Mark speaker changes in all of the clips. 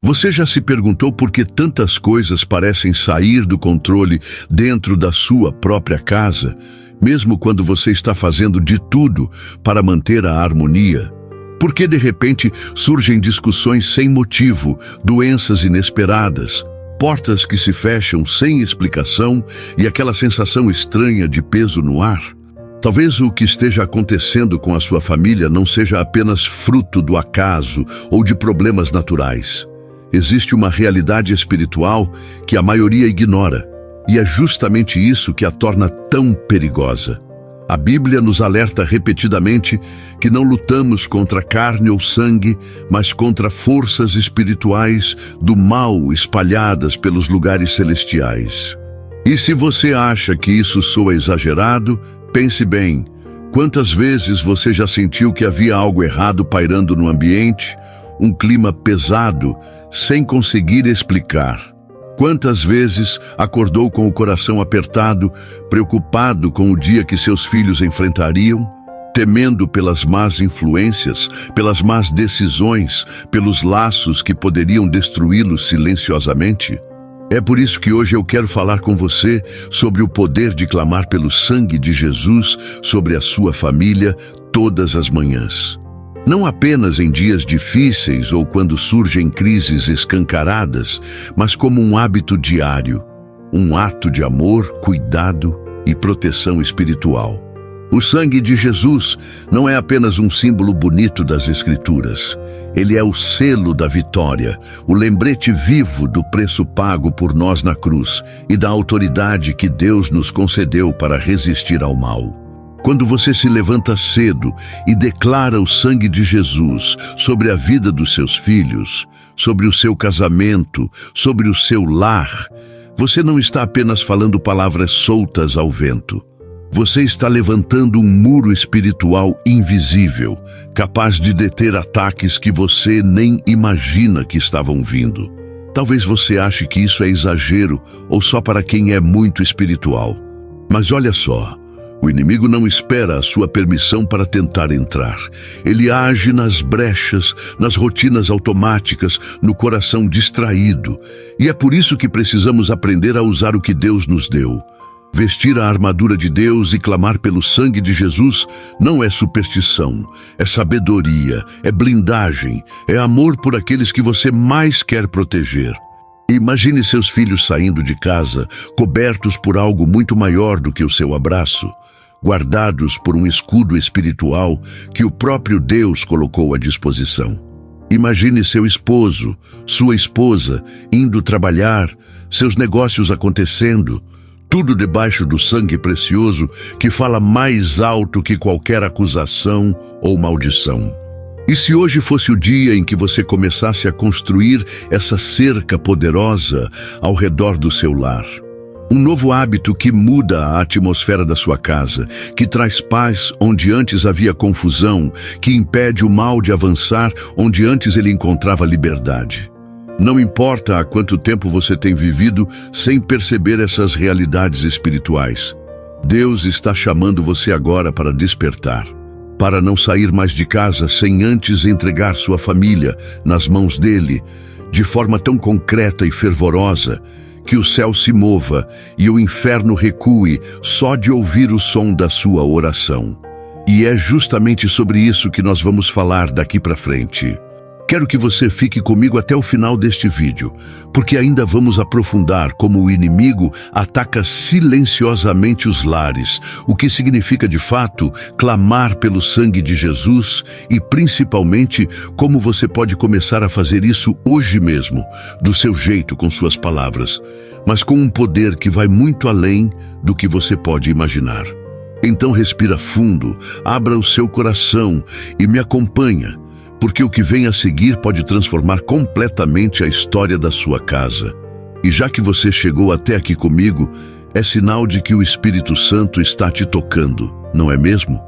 Speaker 1: Você já se perguntou por que tantas coisas parecem sair do controle dentro da sua própria casa, mesmo quando você está fazendo de tudo para manter a harmonia? Por que de repente surgem discussões sem motivo, doenças inesperadas, portas que se fecham sem explicação e aquela sensação estranha de peso no ar? Talvez o que esteja acontecendo com a sua família não seja apenas fruto do acaso ou de problemas naturais. Existe uma realidade espiritual que a maioria ignora, e é justamente isso que a torna tão perigosa. A Bíblia nos alerta repetidamente que não lutamos contra carne ou sangue, mas contra forças espirituais do mal espalhadas pelos lugares celestiais. E se você acha que isso soa exagerado, pense bem. Quantas vezes você já sentiu que havia algo errado pairando no ambiente, um clima pesado, sem conseguir explicar? Quantas vezes acordou com o coração apertado, preocupado com o dia que seus filhos enfrentariam, temendo pelas más influências, pelas más decisões, pelos laços que poderiam destruí-los silenciosamente? É por isso que hoje eu quero falar com você sobre o poder de clamar pelo sangue de Jesus sobre a sua família todas as manhãs. Não apenas em dias difíceis ou quando surgem crises escancaradas, mas como um hábito diário, um ato de amor, cuidado e proteção espiritual. O sangue de Jesus não é apenas um símbolo bonito das Escrituras. Ele é o selo da vitória, o lembrete vivo do preço pago por nós na cruz e da autoridade que Deus nos concedeu para resistir ao mal. Quando você se levanta cedo e declara o sangue de Jesus sobre a vida dos seus filhos, sobre o seu casamento, sobre o seu lar, você não está apenas falando palavras soltas ao vento. Você está levantando um muro espiritual invisível, capaz de deter ataques que você nem imagina que estavam vindo. Talvez você ache que isso é exagero ou só para quem é muito espiritual. Mas olha só. O inimigo não espera a sua permissão para tentar entrar. Ele age nas brechas, nas rotinas automáticas, no coração distraído. E é por isso que precisamos aprender a usar o que Deus nos deu. Vestir a armadura de Deus e clamar pelo sangue de Jesus não é superstição, é sabedoria, é blindagem, é amor por aqueles que você mais quer proteger. Imagine seus filhos saindo de casa, cobertos por algo muito maior do que o seu abraço, guardados por um escudo espiritual que o próprio Deus colocou à disposição. Imagine seu esposo, sua esposa, indo trabalhar, seus negócios acontecendo, tudo debaixo do sangue precioso que fala mais alto que qualquer acusação ou maldição. E se hoje fosse o dia em que você começasse a construir essa cerca poderosa ao redor do seu lar? Um novo hábito que muda a atmosfera da sua casa, que traz paz onde antes havia confusão, que impede o mal de avançar onde antes ele encontrava liberdade. Não importa há quanto tempo você tem vivido sem perceber essas realidades espirituais. Deus está chamando você agora para despertar, para não sair mais de casa sem antes entregar sua família nas mãos dele, de forma tão concreta e fervorosa, que o céu se mova e o inferno recue só de ouvir o som da sua oração. E é justamente sobre isso que nós vamos falar daqui para frente. Quero que você fique comigo até o final deste vídeo, porque ainda vamos aprofundar como o inimigo ataca silenciosamente os lares, o que significa de fato clamar pelo sangue de Jesus e principalmente como você pode começar a fazer isso hoje mesmo, do seu jeito, com suas palavras, mas com um poder que vai muito além do que você pode imaginar. Então respira fundo, abra o seu coração e me acompanha, porque o que vem a seguir pode transformar completamente a história da sua casa. E já que você chegou até aqui comigo, é sinal de que o Espírito Santo está te tocando, não é mesmo?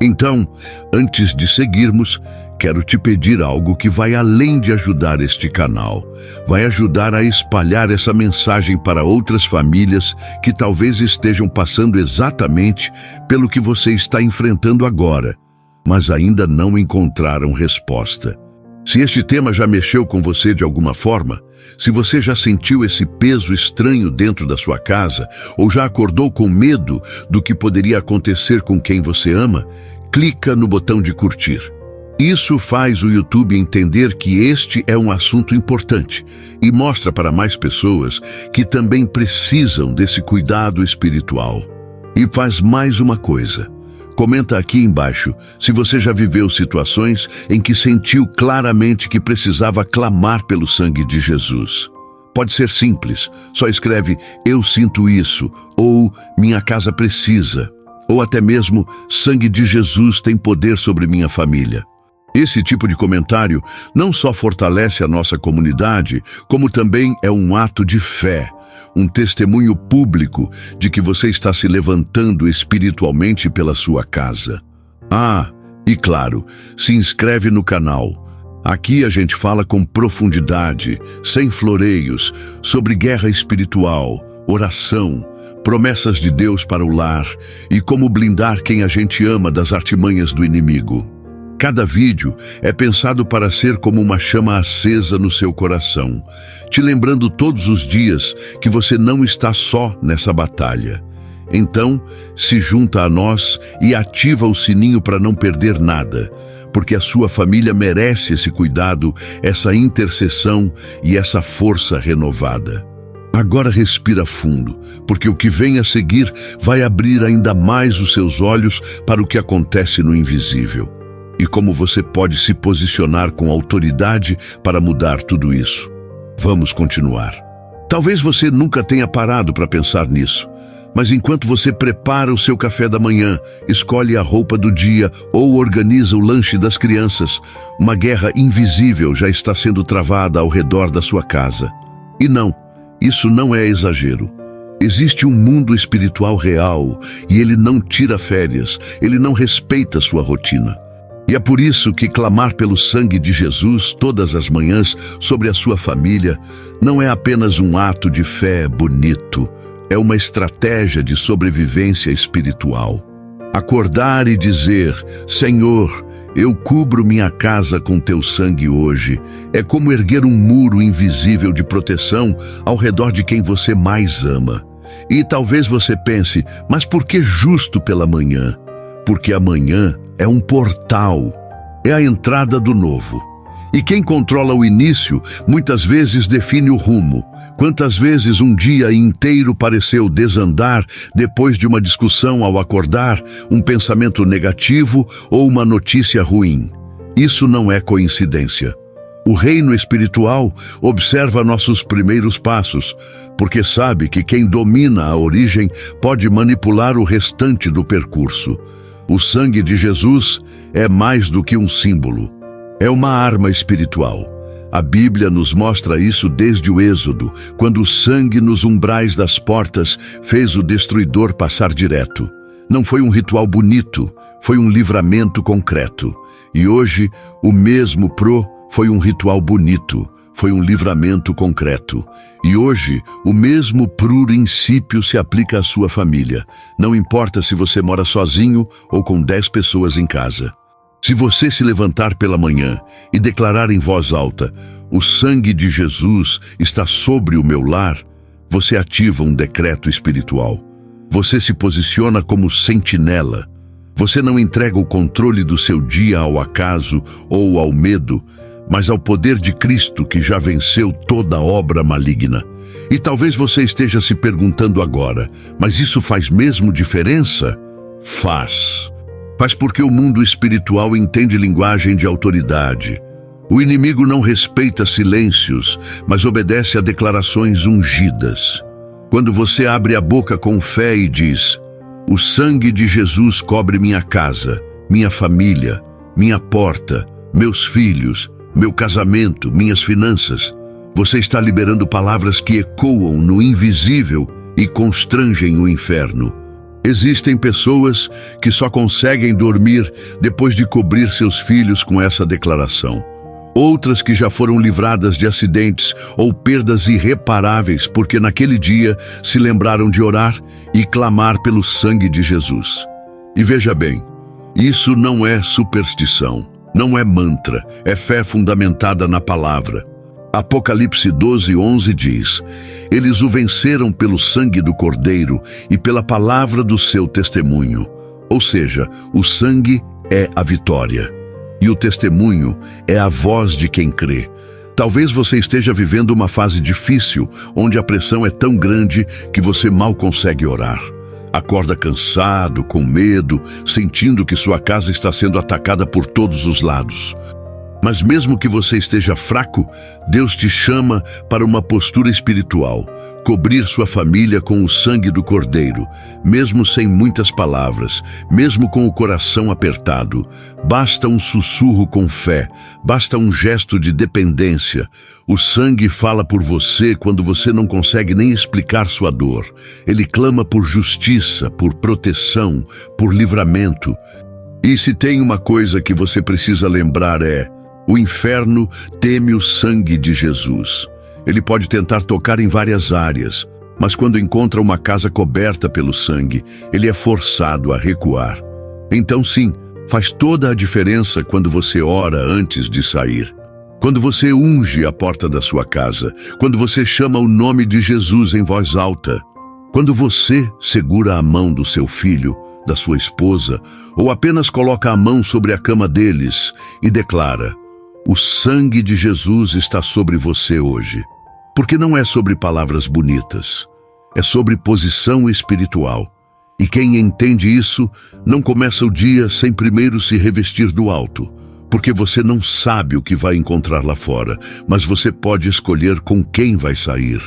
Speaker 1: Então, antes de seguirmos, quero te pedir algo que vai além de ajudar este canal. Vai ajudar a espalhar essa mensagem para outras famílias que talvez estejam passando exatamente pelo que você está enfrentando agora, mas ainda não encontraram resposta. Se este tema já mexeu com você de alguma forma, se você já sentiu esse peso estranho dentro da sua casa, ou já acordou com medo do que poderia acontecer com quem você ama, clica no botão de curtir. Isso faz o YouTube entender que este é um assunto importante e mostra para mais pessoas que também precisam desse cuidado espiritual. E faz mais uma coisa. Comenta aqui embaixo se você já viveu situações em que sentiu claramente que precisava clamar pelo sangue de Jesus. Pode ser simples, só escreve "Eu sinto isso" ou "Minha casa precisa", ou até mesmo "Sangue de Jesus tem poder sobre minha família". Esse tipo de comentário não só fortalece a nossa comunidade, como também é um ato de fé, um testemunho público de que você está se levantando espiritualmente pela sua casa. E claro, se inscreve no canal. Aqui a gente fala com profundidade, sem floreios, sobre guerra espiritual, oração, promessas de Deus para o lar e como blindar quem a gente ama das artimanhas do inimigo. Cada vídeo é pensado para ser como uma chama acesa no seu coração, te lembrando todos os dias que você não está só nessa batalha. Então, se junta a nós e ativa o sininho para não perder nada, porque a sua família merece esse cuidado, essa intercessão e essa força renovada. Agora respira fundo, porque o que vem a seguir vai abrir ainda mais os seus olhos para o que acontece no invisível. E como você pode se posicionar com autoridade para mudar tudo isso. Vamos continuar. Talvez você nunca tenha parado para pensar nisso, mas enquanto você prepara o seu café da manhã, escolhe a roupa do dia ou organiza o lanche das crianças, uma guerra invisível já está sendo travada ao redor da sua casa. E não, isso não é exagero. Existe um mundo espiritual real e ele não tira férias, ele não respeita sua rotina. E é por isso que clamar pelo sangue de Jesus todas as manhãs sobre a sua família não é apenas um ato de fé bonito, é uma estratégia de sobrevivência espiritual. Acordar e dizer: Senhor, eu cubro minha casa com teu sangue hoje, é como erguer um muro invisível de proteção ao redor de quem você mais ama. E talvez você pense: mas por que justo pela manhã? Porque amanhã é um portal, é a entrada do novo. E quem controla o início, muitas vezes define o rumo. Quantas vezes um dia inteiro pareceu desandar depois de uma discussão ao acordar, um pensamento negativo ou uma notícia ruim? Isso não é coincidência. O reino espiritual observa nossos primeiros passos, porque sabe que quem domina a origem pode manipular o restante do percurso. O sangue de Jesus é mais do que um símbolo. É uma arma espiritual. A Bíblia nos mostra isso desde o Êxodo, quando o sangue nos umbrais das portas fez o destruidor passar direto. Não foi um ritual bonito, foi um livramento concreto. E hoje, o mesmo foi um ritual bonito, foi um livramento concreto. E hoje, o mesmo princípio se aplica à sua família. Não importa se você mora sozinho ou com 10 pessoas em casa. Se você se levantar pela manhã e declarar em voz alta: o sangue de Jesus está sobre o meu lar, você ativa um decreto espiritual. Você se posiciona como sentinela. Você não entrega o controle do seu dia ao acaso ou ao medo, mas ao poder de Cristo que já venceu toda obra maligna. E talvez você esteja se perguntando agora: mas isso faz mesmo diferença? Faz. Faz porque o mundo espiritual entende linguagem de autoridade. O inimigo não respeita silêncios, mas obedece a declarações ungidas. Quando você abre a boca com fé e diz: o sangue de Jesus cobre minha casa, minha família, minha porta, meus filhos, meu casamento, minhas finanças, você está liberando palavras que ecoam no invisível e constrangem o inferno. Existem pessoas que só conseguem dormir depois de cobrir seus filhos com essa declaração. Outras que já foram livradas de acidentes ou perdas irreparáveis porque naquele dia se lembraram de orar e clamar pelo sangue de Jesus. E veja bem, isso não é superstição. Não é mantra, é fé fundamentada na palavra. Apocalipse 12:11 diz: eles o venceram pelo sangue do Cordeiro e pela palavra do seu testemunho. Ou seja, o sangue é a vitória. E o testemunho é a voz de quem crê. Talvez você esteja vivendo uma fase difícil, onde a pressão é tão grande que você mal consegue orar. Acorda cansado, com medo, sentindo que sua casa está sendo atacada por todos os lados. Mas mesmo que você esteja fraco, Deus te chama para uma postura espiritual, cobrir sua família com o sangue do Cordeiro, mesmo sem muitas palavras, mesmo com o coração apertado. Basta um sussurro com fé, basta um gesto de dependência. O sangue fala por você quando você não consegue nem explicar sua dor. Ele clama por justiça, por proteção, por livramento. E se tem uma coisa que você precisa lembrar é: o inferno teme o sangue de Jesus. Ele pode tentar tocar em várias áreas, mas quando encontra uma casa coberta pelo sangue, ele é forçado a recuar. Então sim, faz toda a diferença quando você ora antes de sair. Quando você unge a porta da sua casa, quando você chama o nome de Jesus em voz alta, quando você segura a mão do seu filho, da sua esposa, ou apenas coloca a mão sobre a cama deles e declara: o sangue de Jesus está sobre você hoje. Porque não é sobre palavras bonitas, é sobre posição espiritual. E quem entende isso não começa o dia sem primeiro se revestir do alto, porque você não sabe o que vai encontrar lá fora, mas você pode escolher com quem vai sair.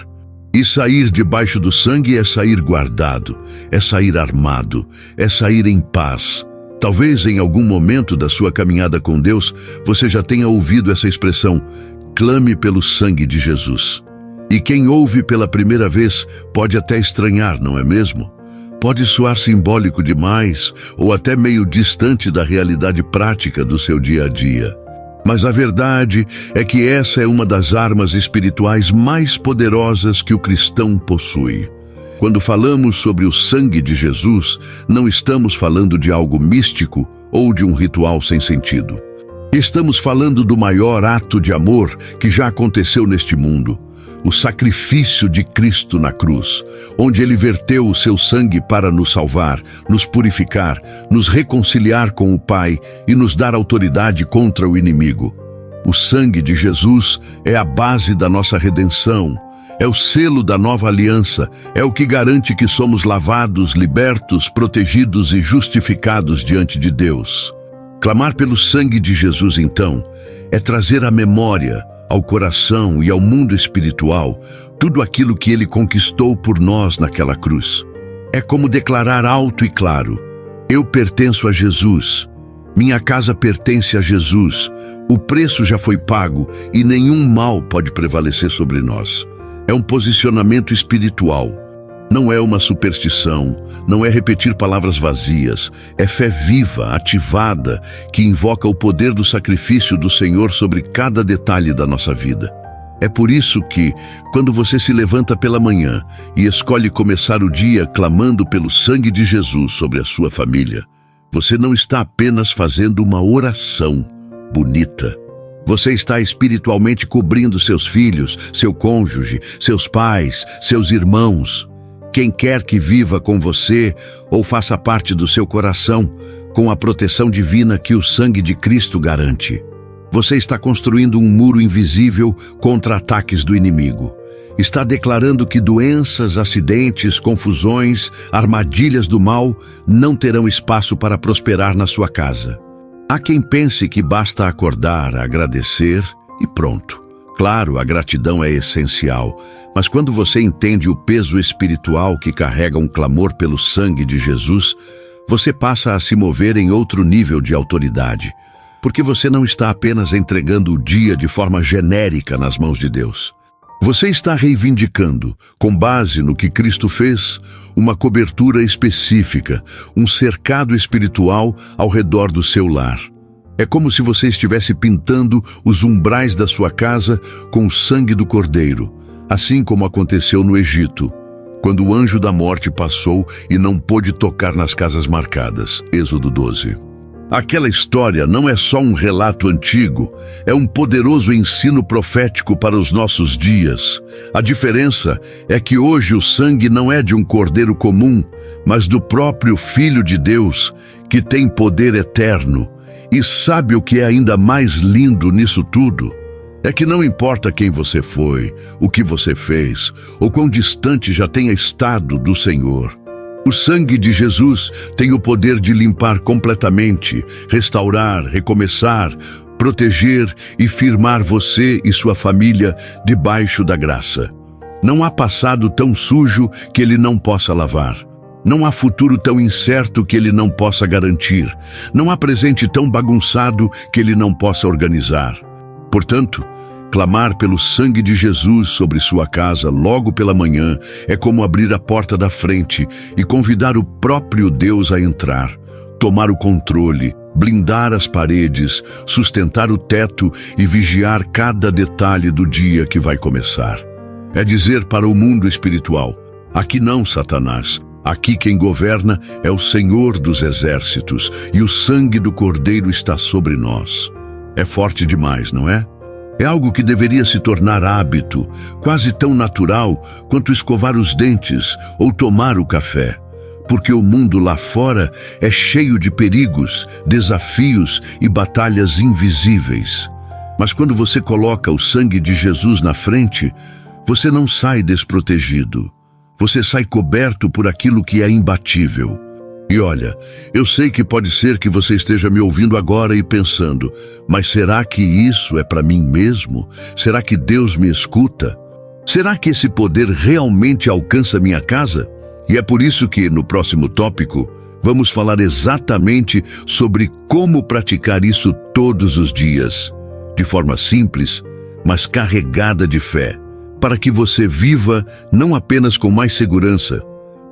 Speaker 1: E sair debaixo do sangue é sair guardado, é sair armado, é sair em paz. Talvez em algum momento da sua caminhada com Deus, você já tenha ouvido essa expressão: clame pelo sangue de Jesus. E quem ouve pela primeira vez pode até estranhar, não é mesmo? Pode soar simbólico demais ou até meio distante da realidade prática do seu dia a dia. Mas a verdade é que essa é uma das armas espirituais mais poderosas que o cristão possui. Quando falamos sobre o sangue de Jesus, não estamos falando de algo místico ou de um ritual sem sentido. Estamos falando do maior ato de amor que já aconteceu neste mundo: o sacrifício de Cristo na cruz, onde Ele verteu o seu sangue para nos salvar, nos purificar, nos reconciliar com o Pai e nos dar autoridade contra o inimigo. O sangue de Jesus é a base da nossa redenção. É o selo da nova aliança, é o que garante que somos lavados, libertos, protegidos e justificados diante de Deus. Clamar pelo sangue de Jesus, então, é trazer à memória, ao coração e ao mundo espiritual tudo aquilo que Ele conquistou por nós naquela cruz. É como declarar alto e claro: eu pertenço a Jesus, minha casa pertence a Jesus, o preço já foi pago e nenhum mal pode prevalecer sobre nós. É um posicionamento espiritual. Não é uma superstição, não é repetir palavras vazias, é fé viva, ativada, que invoca o poder do sacrifício do Senhor sobre cada detalhe da nossa vida. É por isso que, quando você se levanta pela manhã e escolhe começar o dia clamando pelo sangue de Jesus sobre a sua família, você não está apenas fazendo uma oração bonita. Você está espiritualmente cobrindo seus filhos, seu cônjuge, seus pais, seus irmãos, quem quer que viva com você ou faça parte do seu coração, com a proteção divina que o sangue de Cristo garante. Você está construindo um muro invisível contra ataques do inimigo. Está declarando que doenças, acidentes, confusões, armadilhas do mal não terão espaço para prosperar na sua casa. Há quem pense que basta acordar, agradecer e pronto. Claro, a gratidão é essencial, mas quando você entende o peso espiritual que carrega um clamor pelo sangue de Jesus, você passa a se mover em outro nível de autoridade, porque você não está apenas entregando o dia de forma genérica nas mãos de Deus. Você está reivindicando, com base no que Cristo fez, uma cobertura específica, um cercado espiritual ao redor do seu lar. É como se você estivesse pintando os umbrais da sua casa com o sangue do Cordeiro, assim como aconteceu no Egito, quando o anjo da morte passou e não pôde tocar nas casas marcadas. Êxodo 12. Aquela história não é só um relato antigo, é um poderoso ensino profético para os nossos dias. A diferença é que hoje o sangue não é de um cordeiro comum, mas do próprio Filho de Deus, que tem poder eterno. E sabe o que é ainda mais lindo nisso tudo? É que não importa quem você foi, o que você fez, ou quão distante já tenha estado do Senhor. O sangue de Jesus tem o poder de limpar completamente, restaurar, recomeçar, proteger e firmar você e sua família debaixo da graça. Não há passado tão sujo que ele não possa lavar. Não há futuro tão incerto que ele não possa garantir. Não há presente tão bagunçado que ele não possa organizar. Portanto, clamar pelo sangue de Jesus sobre sua casa logo pela manhã é como abrir a porta da frente e convidar o próprio Deus a entrar, tomar o controle, blindar as paredes, sustentar o teto e vigiar cada detalhe do dia que vai começar. É dizer para o mundo espiritual: aqui não, Satanás. Aqui quem governa é o Senhor dos Exércitos e o sangue do Cordeiro está sobre nós. É forte demais, não é? É algo que deveria se tornar hábito, quase tão natural quanto escovar os dentes ou tomar o café. Porque o mundo lá fora é cheio de perigos, desafios e batalhas invisíveis. Mas quando você coloca o sangue de Jesus na frente, você não sai desprotegido. Você sai coberto por aquilo que é imbatível. E olha, eu sei que pode ser que você esteja me ouvindo agora e pensando: mas será que isso é para mim mesmo? Será que Deus me escuta? Será que esse poder realmente alcança minha casa? E é por isso que, no próximo tópico, vamos falar exatamente sobre como praticar isso todos os dias, de forma simples, mas carregada de fé, para que você viva não apenas com mais segurança,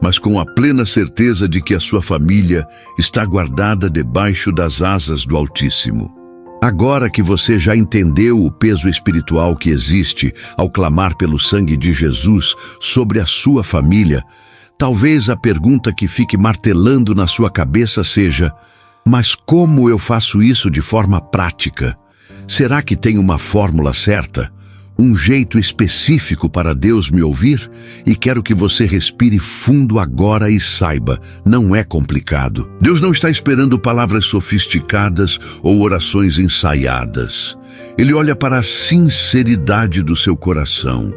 Speaker 1: mas com a plena certeza de que a sua família está guardada debaixo das asas do Altíssimo. Agora que você já entendeu o peso espiritual que existe ao clamar pelo sangue de Jesus sobre a sua família, talvez a pergunta que fique martelando na sua cabeça seja: mas como eu faço isso de forma prática? Será que tem uma fórmula certa? Um jeito específico para Deus me ouvir? E quero que você respire fundo agora e saiba, não é complicado. Deus não está esperando palavras sofisticadas ou orações ensaiadas. Ele olha para a sinceridade do seu coração.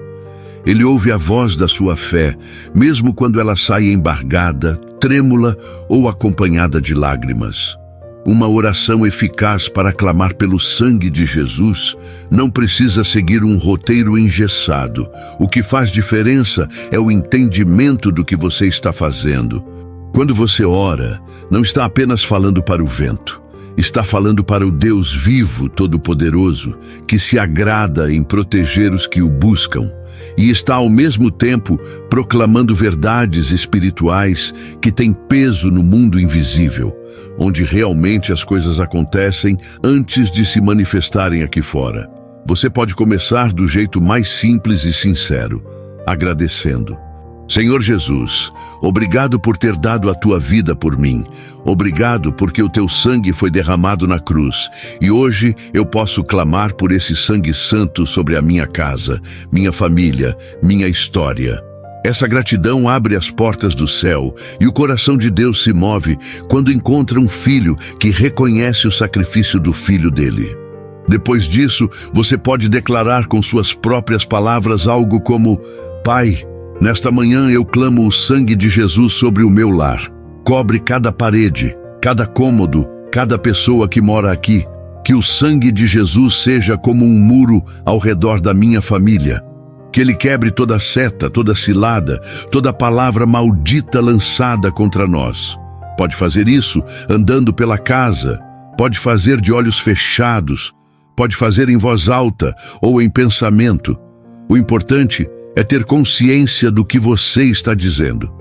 Speaker 1: Ele ouve a voz da sua fé, mesmo quando ela sai embargada, trêmula ou acompanhada de lágrimas. Uma oração eficaz para clamar pelo sangue de Jesus não precisa seguir um roteiro engessado. O que faz diferença é o entendimento do que você está fazendo. Quando você ora, não está apenas falando para o vento. Está falando para o Deus vivo, todo-poderoso, que se agrada em proteger os que o buscam. E está ao mesmo tempo proclamando verdades espirituais que têm peso no mundo invisível, onde realmente as coisas acontecem antes de se manifestarem aqui fora. Você pode começar do jeito mais simples e sincero, agradecendo. Senhor Jesus, obrigado por ter dado a tua vida por mim. Obrigado porque o teu sangue foi derramado na cruz. E hoje eu posso clamar por esse sangue santo sobre a minha casa, minha família, minha história. Essa gratidão abre as portas do céu e o coração de Deus se move quando encontra um filho que reconhece o sacrifício do filho dele. Depois disso, você pode declarar com suas próprias palavras algo como: Pai, nesta manhã eu clamo o sangue de Jesus sobre o meu lar. Cobre cada parede, cada cômodo, cada pessoa que mora aqui. Que o sangue de Jesus seja como um muro ao redor da minha família. Que ele quebre toda seta, toda cilada, toda palavra maldita lançada contra nós. Pode fazer isso andando pela casa, pode fazer de olhos fechados, pode fazer em voz alta ou em pensamento. O importante é ter consciência do que você está dizendo.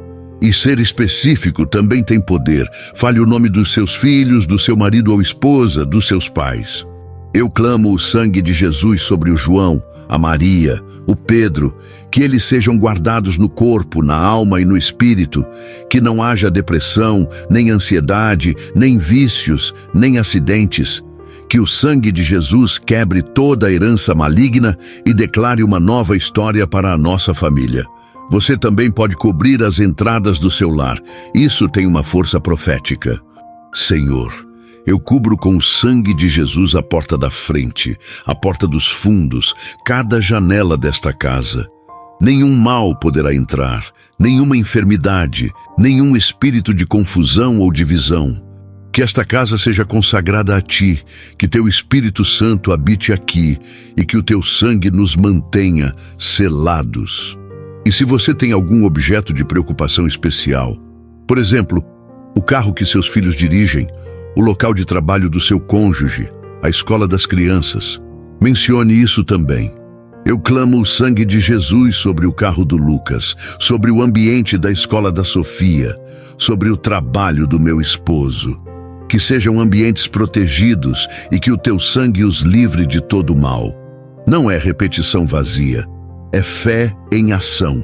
Speaker 1: E ser específico também tem poder. Fale o nome dos seus filhos, do seu marido ou esposa, dos seus pais. Eu clamo o sangue de Jesus sobre o João, a Maria, o Pedro, que eles sejam guardados no corpo, na alma e no espírito, que não haja depressão, nem ansiedade, nem vícios, nem acidentes. Que o sangue de Jesus quebre toda a herança maligna e declare uma nova história para a nossa família. Você também pode cobrir as entradas do seu lar. Isso tem uma força profética. Senhor, eu cubro com o sangue de Jesus a porta da frente, a porta dos fundos, cada janela desta casa. Nenhum mal poderá entrar, nenhuma enfermidade, nenhum espírito de confusão ou divisão. Que esta casa seja consagrada a Ti, que Teu Espírito Santo habite aqui e que o Teu sangue nos mantenha selados. E se você tem algum objeto de preocupação especial, por exemplo, o carro que seus filhos dirigem, o local de trabalho do seu cônjuge, a escola das crianças, mencione isso também. Eu clamo o sangue de Jesus sobre o carro do Lucas, sobre o ambiente da escola da Sofia, sobre o trabalho do meu esposo. Que sejam ambientes protegidos e que o teu sangue os livre de todo mal. Não é repetição vazia, é fé em ação.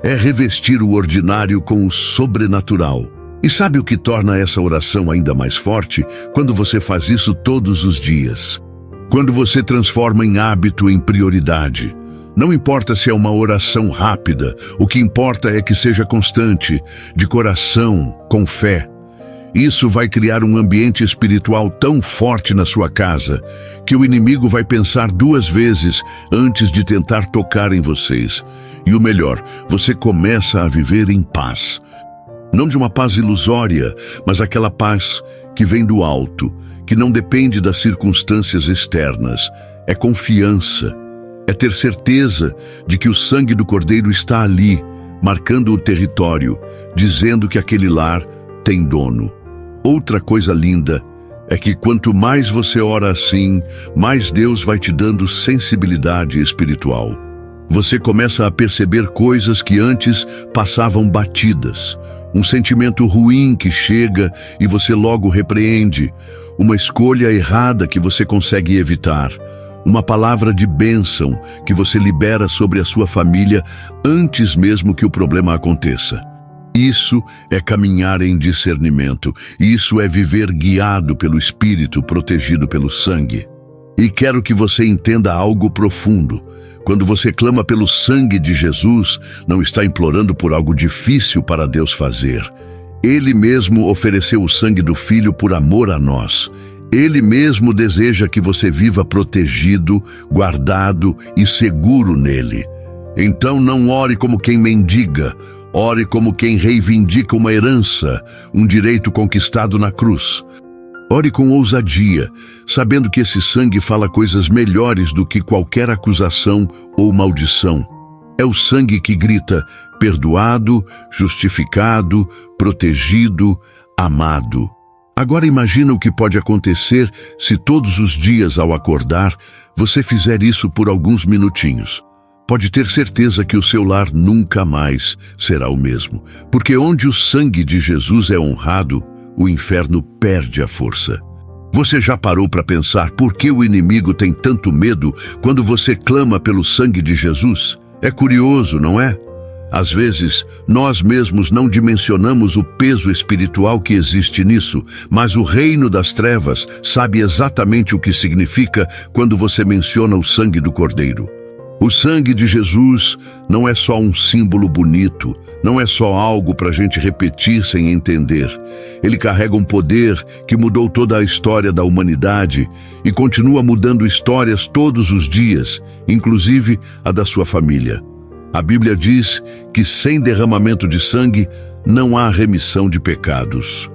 Speaker 1: É revestir o ordinário com o sobrenatural. E sabe o que torna essa oração ainda mais forte? Quando você faz isso todos os dias. Quando você transforma em hábito, em prioridade. Não importa se é uma oração rápida, o que importa é que seja constante, de coração, com fé. Isso vai criar um ambiente espiritual tão forte na sua casa, que o inimigo vai pensar 2 vezes antes de tentar tocar em vocês. E o melhor, você começa a viver em paz. Não de uma paz ilusória, mas aquela paz que vem do alto, que não depende das circunstâncias externas. É confiança, é ter certeza de que o sangue do Cordeiro está ali, marcando o território, dizendo que aquele lar tem dono. Outra coisa linda é que quanto mais você ora assim, mais Deus vai te dando sensibilidade espiritual. Você começa a perceber coisas que antes passavam batidas. Um sentimento ruim que chega e você logo repreende. Uma escolha errada que você consegue evitar. Uma palavra de bênção que você libera sobre a sua família antes mesmo que o problema aconteça. Isso é caminhar em discernimento. Isso é viver guiado pelo Espírito, protegido pelo sangue. E quero que você entenda algo profundo. Quando você clama pelo sangue de Jesus, não está implorando por algo difícil para Deus fazer. Ele mesmo ofereceu o sangue do Filho por amor a nós. Ele mesmo deseja que você viva protegido, guardado e seguro nele. Então não ore como quem mendiga, ore como quem reivindica uma herança, um direito conquistado na cruz. Ore com ousadia, sabendo que esse sangue fala coisas melhores do que qualquer acusação ou maldição. É o sangue que grita, perdoado, justificado, protegido, amado. Agora imagina o que pode acontecer se todos os dias ao acordar, você fizer isso por alguns minutinhos. Pode ter certeza que o seu lar nunca mais será o mesmo, porque onde o sangue de Jesus é honrado, o inferno perde a força. Você já parou para pensar por que o inimigo tem tanto medo quando você clama pelo sangue de Jesus? É curioso, não é? Às vezes, nós mesmos não dimensionamos o peso espiritual que existe nisso, mas o reino das trevas sabe exatamente o que significa quando você menciona o sangue do Cordeiro. O sangue de Jesus não é só um símbolo bonito, não é só algo para a gente repetir sem entender. Ele carrega um poder que mudou toda a história da humanidade e continua mudando histórias todos os dias, inclusive a da sua família. A Bíblia diz que sem derramamento de sangue não há remissão de pecados.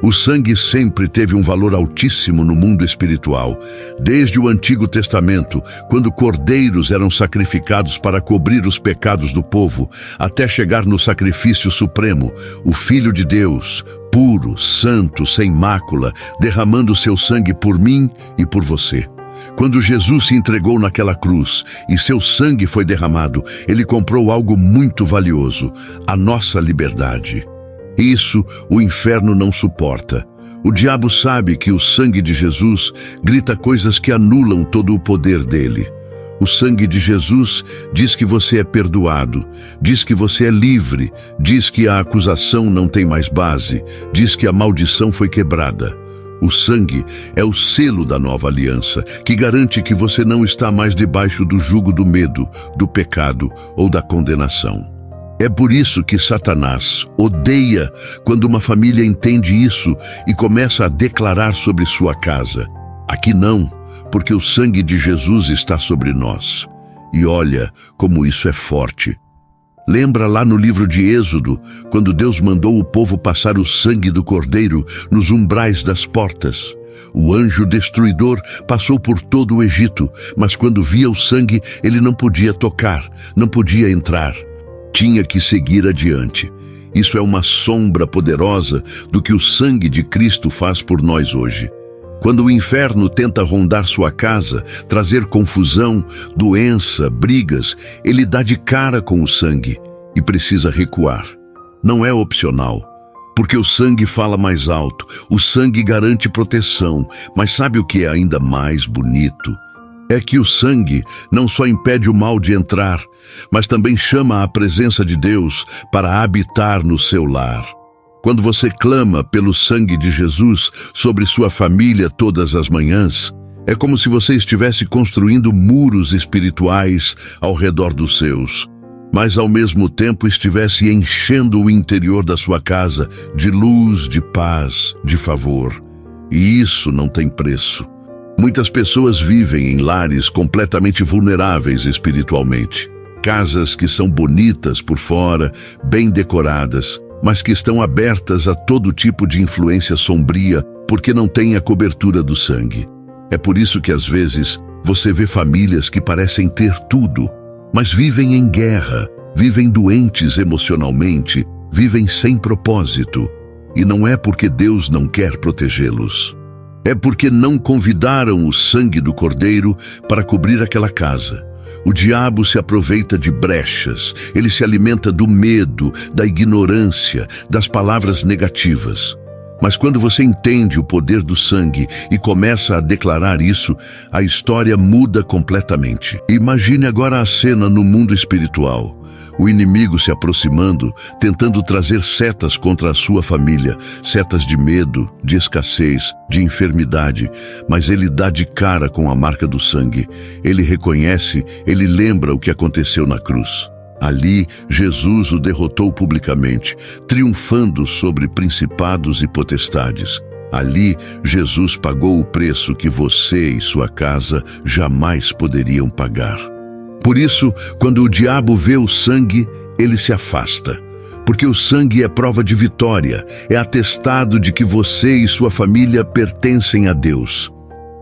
Speaker 1: O sangue sempre teve um valor altíssimo no mundo espiritual. Desde o Antigo Testamento, quando cordeiros eram sacrificados para cobrir os pecados do povo, até chegar no sacrifício supremo, o Filho de Deus, puro, santo, sem mácula, derramando seu sangue por mim e por você. Quando Jesus se entregou naquela cruz e seu sangue foi derramado, ele comprou algo muito valioso, a nossa liberdade. Isso o inferno não suporta. O diabo sabe que o sangue de Jesus grita coisas que anulam todo o poder dele. O sangue de Jesus diz que você é perdoado, diz que você é livre, diz que a acusação não tem mais base, diz que a maldição foi quebrada. O sangue é o selo da nova aliança, que garante que você não está mais debaixo do jugo do medo, do pecado ou da condenação. É por isso que Satanás odeia quando uma família entende isso e começa a declarar sobre sua casa: aqui não, porque o sangue de Jesus está sobre nós. E olha como isso é forte. Lembra lá no livro de Êxodo, quando Deus mandou o povo passar o sangue do Cordeiro nos umbrais das portas? O anjo destruidor passou por todo o Egito, mas quando via o sangue, ele não podia tocar, não podia entrar. Tinha que seguir adiante. Isso é uma sombra poderosa do que o sangue de Cristo faz por nós hoje. Quando o inferno tenta rondar sua casa, trazer confusão, doença, brigas, ele dá de cara com o sangue e precisa recuar. Não é opcional, porque o sangue fala mais alto, o sangue garante proteção, mas sabe o que é ainda mais bonito? É que o sangue não só impede o mal de entrar, mas também chama a presença de Deus para habitar no seu lar. Quando você clama pelo sangue de Jesus sobre sua família todas as manhãs, é como se você estivesse construindo muros espirituais ao redor dos seus, mas ao mesmo tempo estivesse enchendo o interior da sua casa de luz, de paz, de favor. E isso não tem preço. Muitas pessoas vivem em lares completamente vulneráveis espiritualmente. Casas que são bonitas por fora, bem decoradas, mas que estão abertas a todo tipo de influência sombria porque não têm a cobertura do sangue. É por isso que às vezes você vê famílias que parecem ter tudo, mas vivem em guerra, vivem doentes emocionalmente, vivem sem propósito. E não é porque Deus não quer protegê-los. É porque não convidaram o sangue do Cordeiro para cobrir aquela casa. O diabo se aproveita de brechas, ele se alimenta do medo, da ignorância, das palavras negativas. Mas quando você entende o poder do sangue e começa a declarar isso, a história muda completamente. Imagine agora a cena no mundo espiritual. O inimigo se aproximando, tentando trazer setas contra a sua família, setas de medo, de escassez, de enfermidade, mas ele dá de cara com a marca do sangue. Ele reconhece, ele lembra o que aconteceu na cruz. Ali, Jesus o derrotou publicamente, triunfando sobre principados e potestades. Ali, Jesus pagou o preço que você e sua casa jamais poderiam pagar. Por isso, quando o diabo vê o sangue, ele se afasta. Porque o sangue é prova de vitória, é atestado de que você e sua família pertencem a Deus.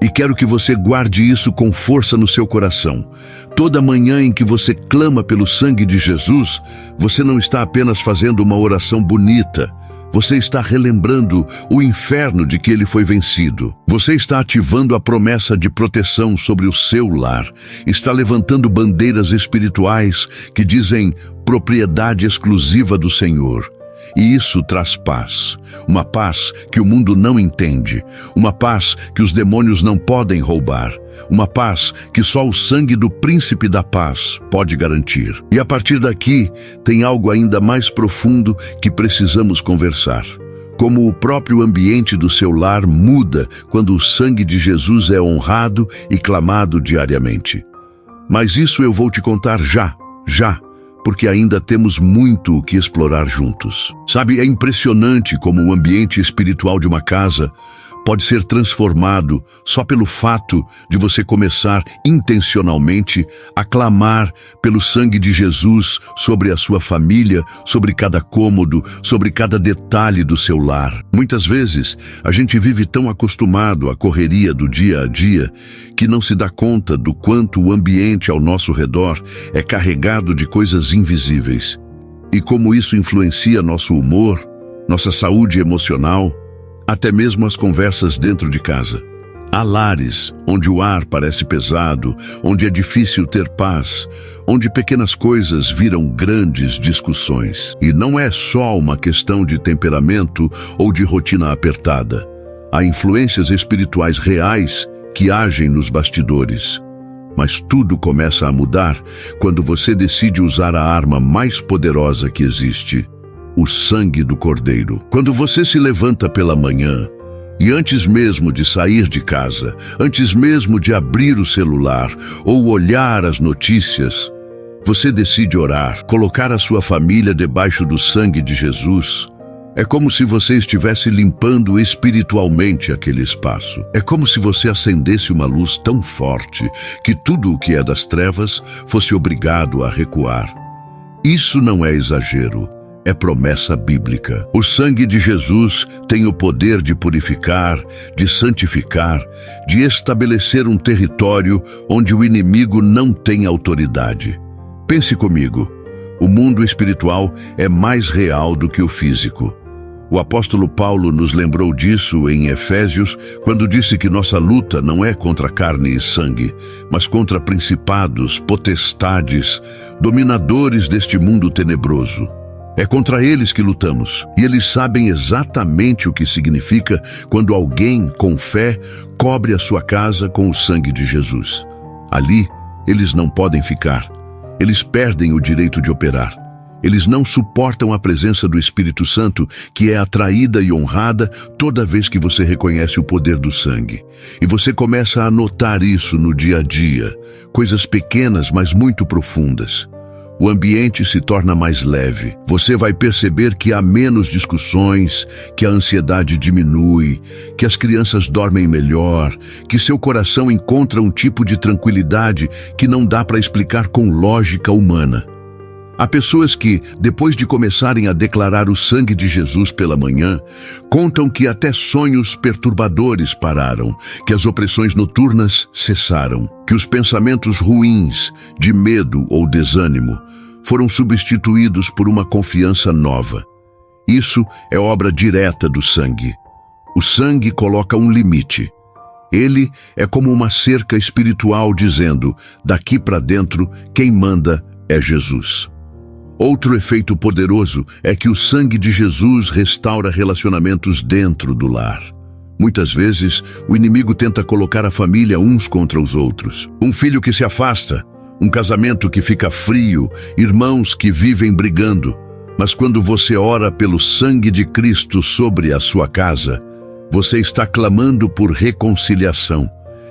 Speaker 1: E quero que você guarde isso com força no seu coração. Toda manhã em que você clama pelo sangue de Jesus, você não está apenas fazendo uma oração bonita. Você está relembrando o inferno de que ele foi vencido. Você está ativando a promessa de proteção sobre o seu lar. Está levantando bandeiras espirituais que dizem propriedade exclusiva do Senhor. E isso traz paz. Uma paz que o mundo não entende. Uma paz que os demônios não podem roubar. Uma paz que só o sangue do príncipe da paz pode garantir. E a partir daqui, tem algo ainda mais profundo que precisamos conversar. Como o próprio ambiente do seu lar muda quando o sangue de Jesus é honrado e clamado diariamente. Mas isso eu vou te contar já, porque ainda temos muito o que explorar juntos. Sabe, é impressionante como o ambiente espiritual de uma casa pode ser transformado só pelo fato de você começar intencionalmente a clamar pelo sangue de Jesus sobre a sua família, sobre cada cômodo, sobre cada detalhe do seu lar. Muitas vezes, a gente vive tão acostumado à correria do dia a dia que não se dá conta do quanto o ambiente ao nosso redor é carregado de coisas invisíveis. E como isso influencia nosso humor, nossa saúde emocional, até mesmo as conversas dentro de casa. Há lares onde o ar parece pesado, onde é difícil ter paz, onde pequenas coisas viram grandes discussões. E não é só uma questão de temperamento ou de rotina apertada. Há influências espirituais reais que agem nos bastidores. Mas tudo começa a mudar quando você decide usar a arma mais poderosa que existe, o sangue do Cordeiro. Quando você se levanta pela manhã, e antes mesmo de sair de casa, antes mesmo de abrir o celular ou olhar as notícias, você decide orar, colocar a sua família debaixo do sangue de Jesus. É como se você estivesse limpando espiritualmente aquele espaço. É como se você acendesse uma luz tão forte que tudo o que é das trevas fosse obrigado a recuar. Isso não é exagero. É promessa bíblica. O sangue de Jesus tem o poder de purificar, de santificar, de estabelecer um território onde o inimigo não tem autoridade. Pense comigo, o mundo espiritual é mais real do que o físico. O apóstolo Paulo nos lembrou disso em Efésios, quando disse que nossa luta não é contra carne e sangue, mas contra principados, potestades, dominadores deste mundo tenebroso. É contra eles que lutamos, e eles sabem exatamente o que significa quando alguém, com fé, cobre a sua casa com o sangue de Jesus. Ali, eles não podem ficar. Eles perdem o direito de operar. Eles não suportam a presença do Espírito Santo, que é atraída e honrada toda vez que você reconhece o poder do sangue. E você começa a notar isso no dia a dia, coisas pequenas, mas muito profundas. O ambiente se torna mais leve. Você vai perceber que há menos discussões, que a ansiedade diminui, que as crianças dormem melhor, que seu coração encontra um tipo de tranquilidade que não dá para explicar com lógica humana. Há pessoas que, depois de começarem a declarar o sangue de Jesus pela manhã, contam que até sonhos perturbadores pararam, que as opressões noturnas cessaram, que os pensamentos ruins, de medo ou desânimo, foram substituídos por uma confiança nova. Isso é obra direta do sangue. O sangue coloca um limite. Ele é como uma cerca espiritual dizendo, daqui para dentro, quem manda é Jesus. Outro efeito poderoso é que o sangue de Jesus restaura relacionamentos dentro do lar. Muitas vezes, o inimigo tenta colocar a família uns contra os outros. Um filho que se afasta, um casamento que fica frio, irmãos que vivem brigando. Mas quando você ora pelo sangue de Cristo sobre a sua casa, você está clamando por reconciliação.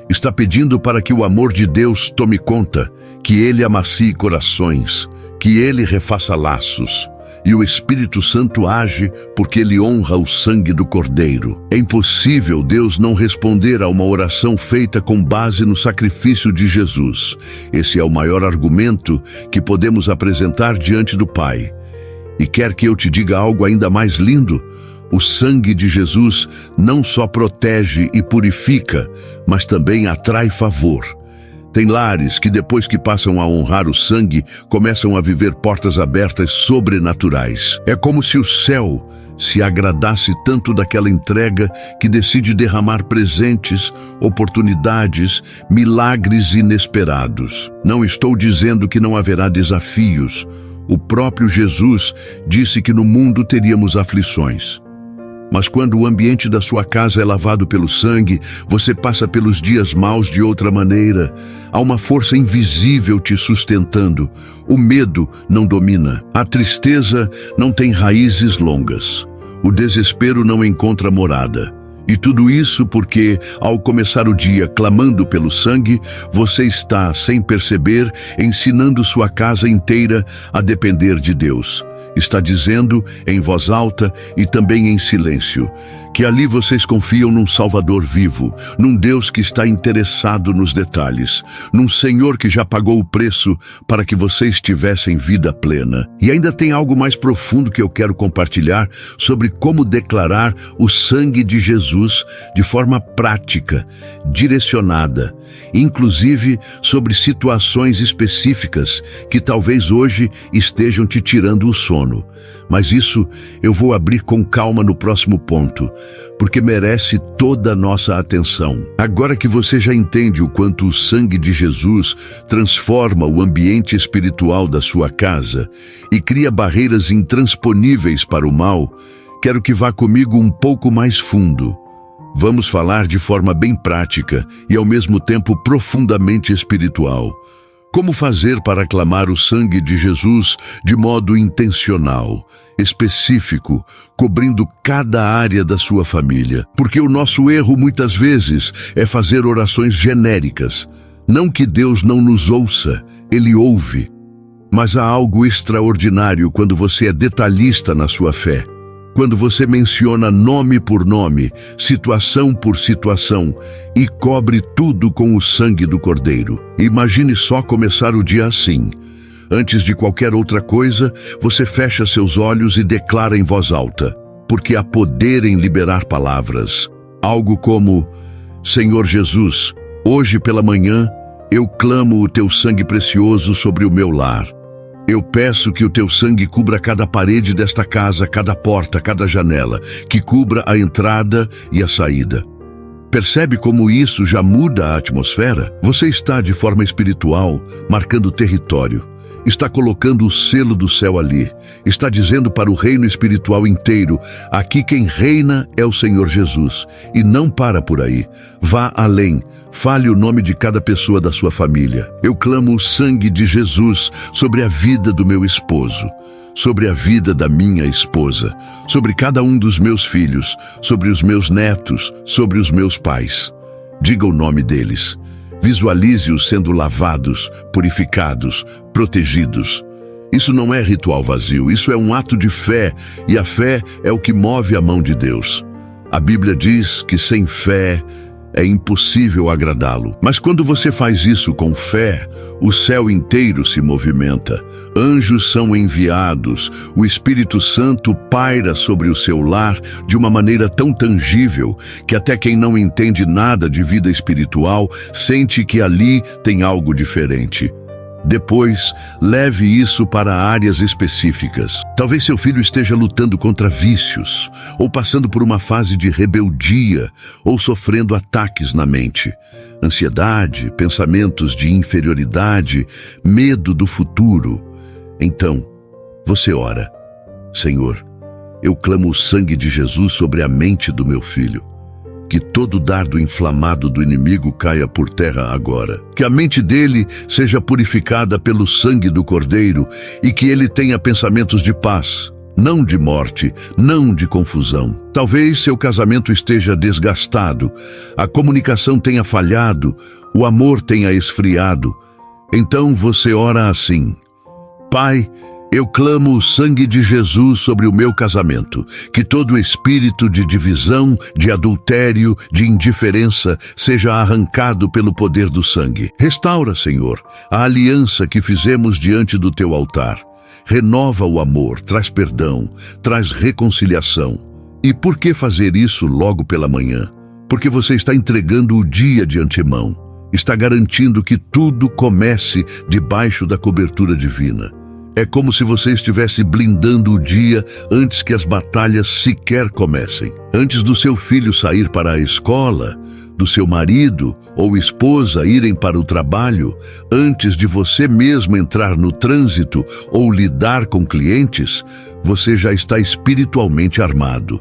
Speaker 1: Está pedindo para que o amor de Deus tome conta, que Ele amacie corações, que Ele refaça laços, e o Espírito Santo age porque Ele honra o sangue do Cordeiro. É impossível Deus não responder a uma oração feita com base no sacrifício de Jesus. Esse é o maior argumento que podemos apresentar diante do Pai. E quer que eu te diga algo ainda mais lindo? O sangue de Jesus não só protege e purifica, mas também atrai favor. Tem lares que depois que passam a honrar o sangue, começam a viver portas abertas sobrenaturais. É como se o céu se agradasse tanto daquela entrega que decide derramar presentes, oportunidades, milagres inesperados. Não estou dizendo que não haverá desafios. O próprio Jesus disse que no mundo teríamos aflições. Mas quando o ambiente da sua casa é lavado pelo sangue, você passa pelos dias maus de outra maneira. Há uma força invisível te sustentando. O medo não domina. A tristeza não tem raízes longas. O desespero não encontra morada. E tudo isso porque, ao começar o dia clamando pelo sangue, você está, sem perceber, ensinando sua casa inteira a depender de Deus. Está dizendo, em voz alta e também em silêncio, que ali vocês confiam num Salvador vivo, num Deus que está interessado nos detalhes, num Senhor que já pagou o preço para que vocês tivessem vida plena. E ainda tem algo mais profundo que eu quero compartilhar sobre como declarar o sangue de Jesus de forma prática, direcionada, inclusive sobre situações específicas que talvez hoje estejam te tirando o sono. Mas isso eu vou abrir com calma no próximo ponto, porque merece toda a nossa atenção. Agora que você já entende o quanto o sangue de Jesus transforma o ambiente espiritual da sua casa e cria barreiras intransponíveis para o mal, quero que vá comigo um pouco mais fundo. Vamos falar de forma bem prática e ao mesmo tempo profundamente espiritual. Como fazer para clamar o sangue de Jesus de modo intencional, específico, cobrindo cada área da sua família? Porque o nosso erro muitas vezes é fazer orações genéricas. Não que Deus não nos ouça, Ele ouve. Mas há algo extraordinário quando você é detalhista na sua fé. Quando você menciona nome por nome, situação por situação e cobre tudo com o sangue do Cordeiro. Imagine só começar o dia assim. Antes de qualquer outra coisa, você fecha seus olhos e declara em voz alta, porque há poder em liberar palavras. Algo como: Senhor Jesus, hoje pela manhã eu clamo o teu sangue precioso sobre o meu lar. Eu peço que o teu sangue cubra cada parede desta casa, cada porta, cada janela, que cubra a entrada e a saída. Percebe como isso já muda a atmosfera? Você está, de forma espiritual, marcando território. Está colocando o selo do céu ali. Está dizendo para o reino espiritual inteiro: aqui quem reina é o Senhor Jesus. E não para por aí. Vá além. Fale o nome de cada pessoa da sua família. Eu clamo o sangue de Jesus sobre a vida do meu esposo, sobre a vida da minha esposa, sobre cada um dos meus filhos, sobre os meus netos, sobre os meus pais. Diga o nome deles. Visualize-os sendo lavados, purificados, protegidos. Isso não é ritual vazio, isso é um ato de fé, e a fé é o que move a mão de Deus. A Bíblia diz que sem fé é impossível agradá-lo. Mas quando você faz isso com fé, o céu inteiro se movimenta. Anjos são enviados, o Espírito Santo paira sobre o seu lar de uma maneira tão tangível que até quem não entende nada de vida espiritual sente que ali tem algo diferente. Depois, leve isso para áreas específicas. Talvez seu filho esteja lutando contra vícios, ou passando por uma fase de rebeldia, ou sofrendo ataques na mente. Ansiedade, pensamentos de inferioridade, medo do futuro. Então, você ora: Senhor, eu clamo o sangue de Jesus sobre a mente do meu filho. Que todo dardo inflamado do inimigo caia por terra agora. Que a mente dele seja purificada pelo sangue do Cordeiro e que ele tenha pensamentos de paz, não de morte, não de confusão. Talvez seu casamento esteja desgastado, a comunicação tenha falhado, o amor tenha esfriado. Então você ora assim: Pai, eu clamo o sangue de Jesus sobre o meu casamento, que todo espírito de divisão, de adultério, de indiferença seja arrancado pelo poder do sangue. Restaura, Senhor, a aliança que fizemos diante do teu altar. Renova o amor, traz perdão, traz reconciliação. E por que fazer isso logo pela manhã? Porque você está entregando o dia de antemão. Está garantindo que tudo comece debaixo da cobertura divina. É como se você estivesse blindando o dia antes que as batalhas sequer comecem. Antes do seu filho sair para a escola, do seu marido ou esposa irem para o trabalho, antes de você mesmo entrar no trânsito ou lidar com clientes, você já está espiritualmente armado.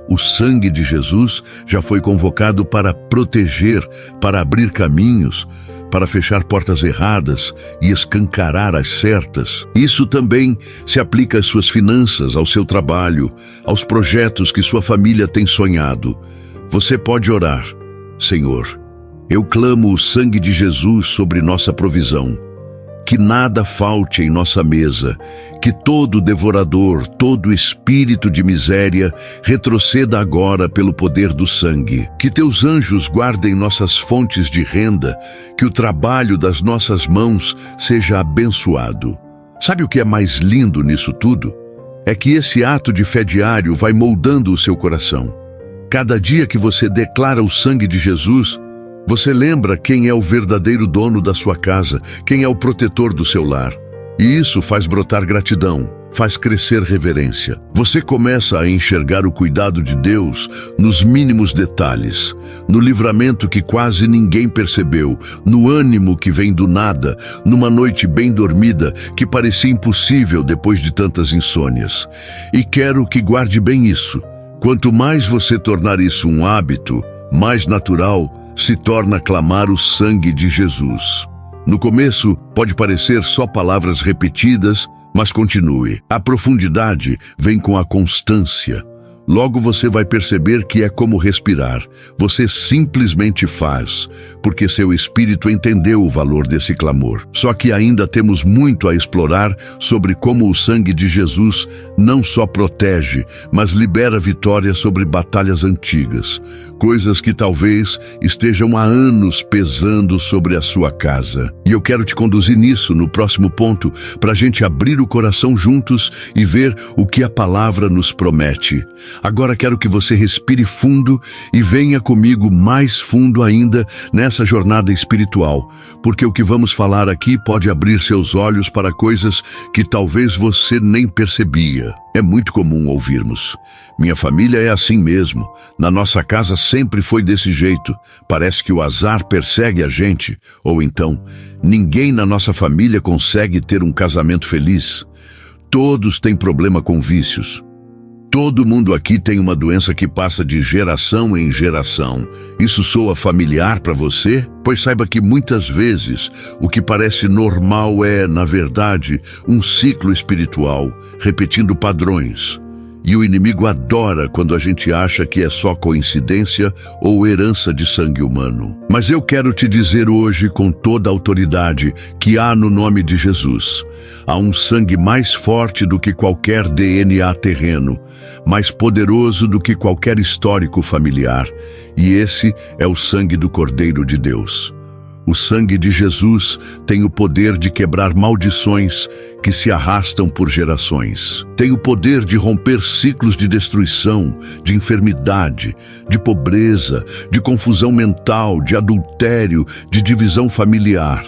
Speaker 1: O sangue de Jesus já foi convocado para proteger, para abrir caminhos, para fechar portas erradas e escancarar as certas. Isso também se aplica às suas finanças, ao seu trabalho, aos projetos que sua família tem sonhado. Você pode orar: Senhor, eu clamo o sangue de Jesus sobre nossa provisão. Que nada falte em nossa mesa, que todo devorador, todo espírito de miséria retroceda agora pelo poder do sangue. Que teus anjos guardem nossas fontes de renda, que o trabalho das nossas mãos seja abençoado. Sabe o que é mais lindo nisso tudo? É que esse ato de fé diário vai moldando o seu coração. Cada dia que você declara o sangue de Jesus, você lembra quem é o verdadeiro dono da sua casa, quem é o protetor do seu lar. E isso faz brotar gratidão, faz crescer reverência. Você começa a enxergar o cuidado de Deus nos mínimos detalhes, no livramento que quase ninguém percebeu, no ânimo que vem do nada, numa noite bem dormida que parecia impossível depois de tantas insônias. E quero que guarde bem isso. Quanto mais você tornar isso um hábito, mais natural se torna clamar o sangue de Jesus. No começo, pode parecer só palavras repetidas, mas continue. A profundidade vem com a constância. Logo você vai perceber que é como respirar. Você simplesmente faz, porque seu espírito entendeu o valor desse clamor. Só que ainda temos muito a explorar sobre como o sangue de Jesus não só protege, mas libera vitória sobre batalhas antigas. Coisas que talvez estejam há anos pesando sobre a sua casa. E eu quero te conduzir nisso no próximo ponto, para a gente abrir o coração juntos e ver o que a palavra nos promete. Agora quero que você respire fundo e venha comigo mais fundo ainda nessa jornada espiritual, porque o que vamos falar aqui pode abrir seus olhos para coisas que talvez você nem percebia. É muito comum ouvirmos: minha família é assim mesmo, na nossa casa sempre foi desse jeito, parece que o azar persegue a gente, ou então, ninguém na nossa família consegue ter um casamento feliz. Todos têm problema com vícios. Todo mundo aqui tem uma doença que passa de geração em geração. Isso soa familiar para você? Pois saiba que muitas vezes o que parece normal é, na verdade, um ciclo espiritual, repetindo padrões. E o inimigo adora quando a gente acha que é só coincidência ou herança de sangue humano. Mas eu quero te dizer hoje com toda a autoridade que há no nome de Jesus. Há um sangue mais forte do que qualquer DNA terreno, mais poderoso do que qualquer histórico familiar. E esse é o sangue do Cordeiro de Deus. O sangue de Jesus tem o poder de quebrar maldições que se arrastam por gerações. Tem o poder de romper ciclos de destruição, de enfermidade, de pobreza, de confusão mental, de adultério, de divisão familiar.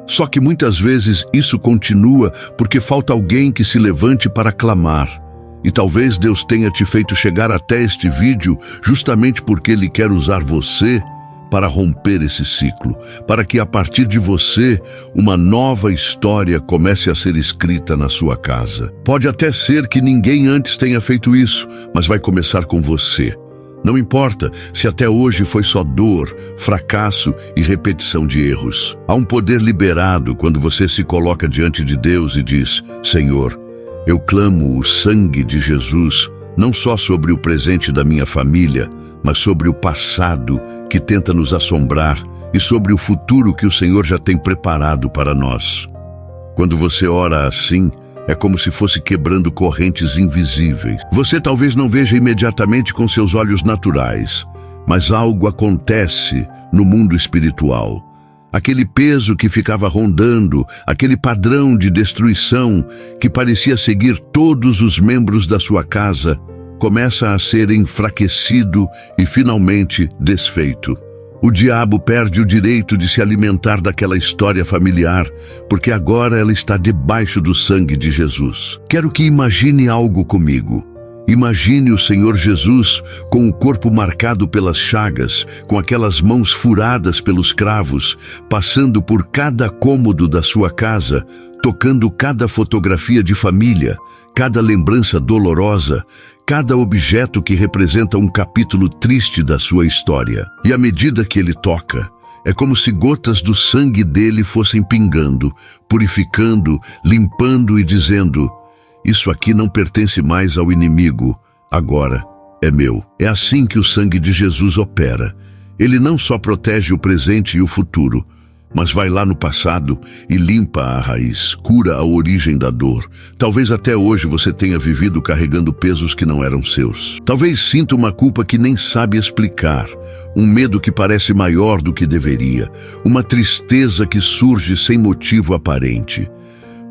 Speaker 1: Só que muitas vezes isso continua porque falta alguém que se levante para clamar. E talvez Deus tenha te feito chegar até este vídeo justamente porque Ele quer usar você para romper esse ciclo, para que a partir de você, uma nova história comece a ser escrita na sua casa. Pode até ser que ninguém antes tenha feito isso, mas vai começar com você. Não importa se até hoje foi só dor, fracasso e repetição de erros. Há um poder liberado quando você se coloca diante de Deus e diz: Senhor, eu clamo o sangue de Jesus, não só sobre o presente da minha família, mas sobre o passado que tenta nos assombrar e sobre o futuro que o Senhor já tem preparado para nós. Quando você ora assim, é como se fosse quebrando correntes invisíveis. Você talvez não veja imediatamente com seus olhos naturais, mas algo acontece no mundo espiritual. Aquele peso que ficava rondando, aquele padrão de destruição que parecia seguir todos os membros da sua casa, começa a ser enfraquecido e finalmente desfeito. O diabo perde o direito de se alimentar daquela história familiar, porque agora ela está debaixo do sangue de Jesus. Quero que imagine algo comigo. Imagine o Senhor Jesus com o corpo marcado pelas chagas, com aquelas mãos furadas pelos cravos, passando por cada cômodo da sua casa, tocando cada fotografia de família, cada lembrança dolorosa, cada objeto que representa um capítulo triste da sua história. E à medida que ele toca, é como se gotas do sangue dele fossem pingando, purificando, limpando e dizendo: isso aqui não pertence mais ao inimigo, agora é meu. É assim que o sangue de Jesus opera. Ele não só protege o presente e o futuro, mas vai lá no passado e limpa a raiz, cura a origem da dor. Talvez até hoje você tenha vivido carregando pesos que não eram seus. Talvez sinta uma culpa que nem sabe explicar, um medo que parece maior do que deveria, uma tristeza que surge sem motivo aparente.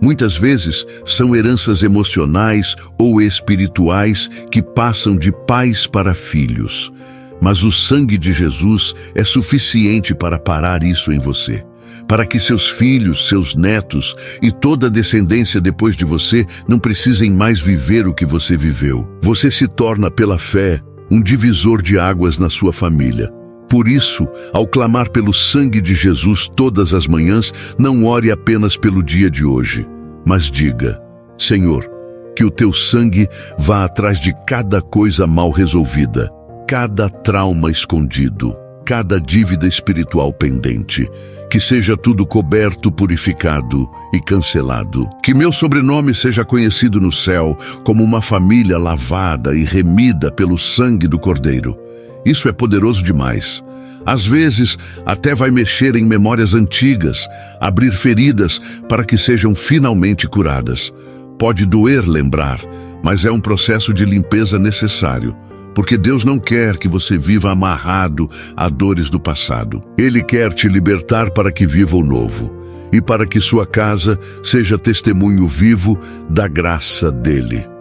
Speaker 1: Muitas vezes são heranças emocionais ou espirituais que passam de pais para filhos. Mas o sangue de Jesus é suficiente para parar isso em você, para que seus filhos, seus netos e toda a descendência depois de você não precisem mais viver o que você viveu. Você se torna, pela fé, um divisor de águas na sua família. Por isso, ao clamar pelo sangue de Jesus todas as manhãs, não ore apenas pelo dia de hoje, mas diga: Senhor, que o teu sangue vá atrás de cada coisa mal resolvida, cada trauma escondido, cada dívida espiritual pendente. Que seja tudo coberto, purificado e cancelado. Que meu sobrenome seja conhecido no céu como uma família lavada e remida pelo sangue do Cordeiro. Isso é poderoso demais. Às vezes, até vai mexer em memórias antigas, abrir feridas para que sejam finalmente curadas. Pode doer lembrar, mas é um processo de limpeza necessário. Porque Deus não quer que você viva amarrado a dores do passado. Ele quer te libertar para que viva o novo e para que sua casa seja testemunho vivo da graça dele.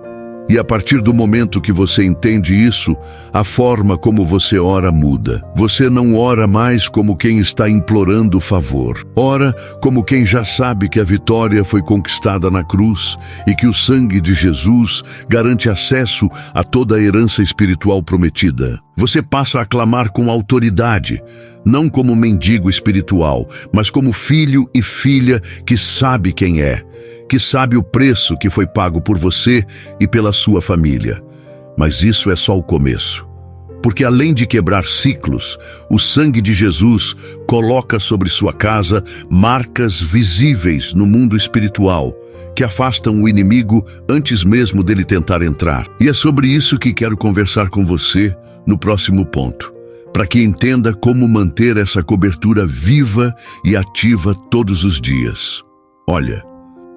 Speaker 1: E a partir do momento que você entende isso, a forma como você ora muda. Você não ora mais como quem está implorando favor. Ora como quem já sabe que a vitória foi conquistada na cruz e que o sangue de Jesus garante acesso a toda a herança espiritual prometida. Você passa a clamar com autoridade, não como mendigo espiritual, mas como filho e filha que sabe quem é, que sabe o preço que foi pago por você e pela sua família. Mas isso é só o começo. Porque além de quebrar ciclos, o sangue de Jesus coloca sobre sua casa marcas visíveis no mundo espiritual, que afastam o inimigo antes mesmo dele tentar entrar. E é sobre isso que quero conversar com você no próximo ponto, para que entenda como manter essa cobertura viva e ativa todos os dias. Olha,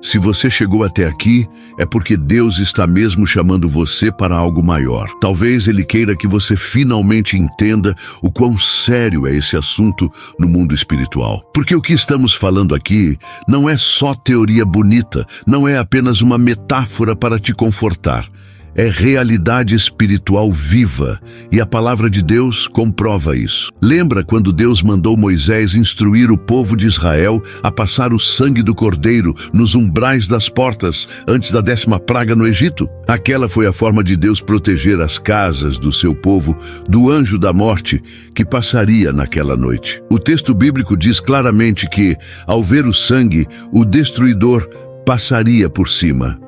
Speaker 1: se você chegou até aqui, é porque Deus está mesmo chamando você para algo maior. Talvez Ele queira que você finalmente entenda o quão sério é esse assunto no mundo espiritual. Porque o que estamos falando aqui não é só teoria bonita, não é apenas uma metáfora para te confortar. É realidade espiritual viva, e a palavra de Deus comprova isso. Lembra quando Deus mandou Moisés instruir o povo de Israel a passar o sangue do Cordeiro nos umbrais das portas antes da 10ª praga no Egito? Aquela foi a forma de Deus proteger as casas do seu povo do anjo da morte que passaria naquela noite. O texto bíblico diz claramente que, ao ver o sangue, o destruidor passaria por cima.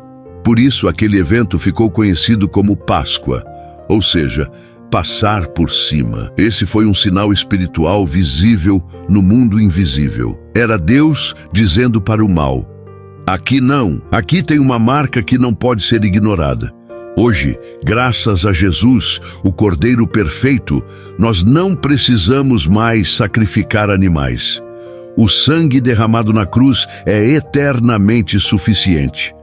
Speaker 1: Por isso, aquele evento ficou conhecido como Páscoa, ou seja, passar por cima. Esse foi um sinal espiritual visível no mundo invisível. Era Deus dizendo para o mal: aqui não, aqui tem uma marca que não pode ser ignorada. Hoje, graças a Jesus, o Cordeiro perfeito, nós não precisamos mais sacrificar animais. O sangue derramado na cruz é eternamente suficiente.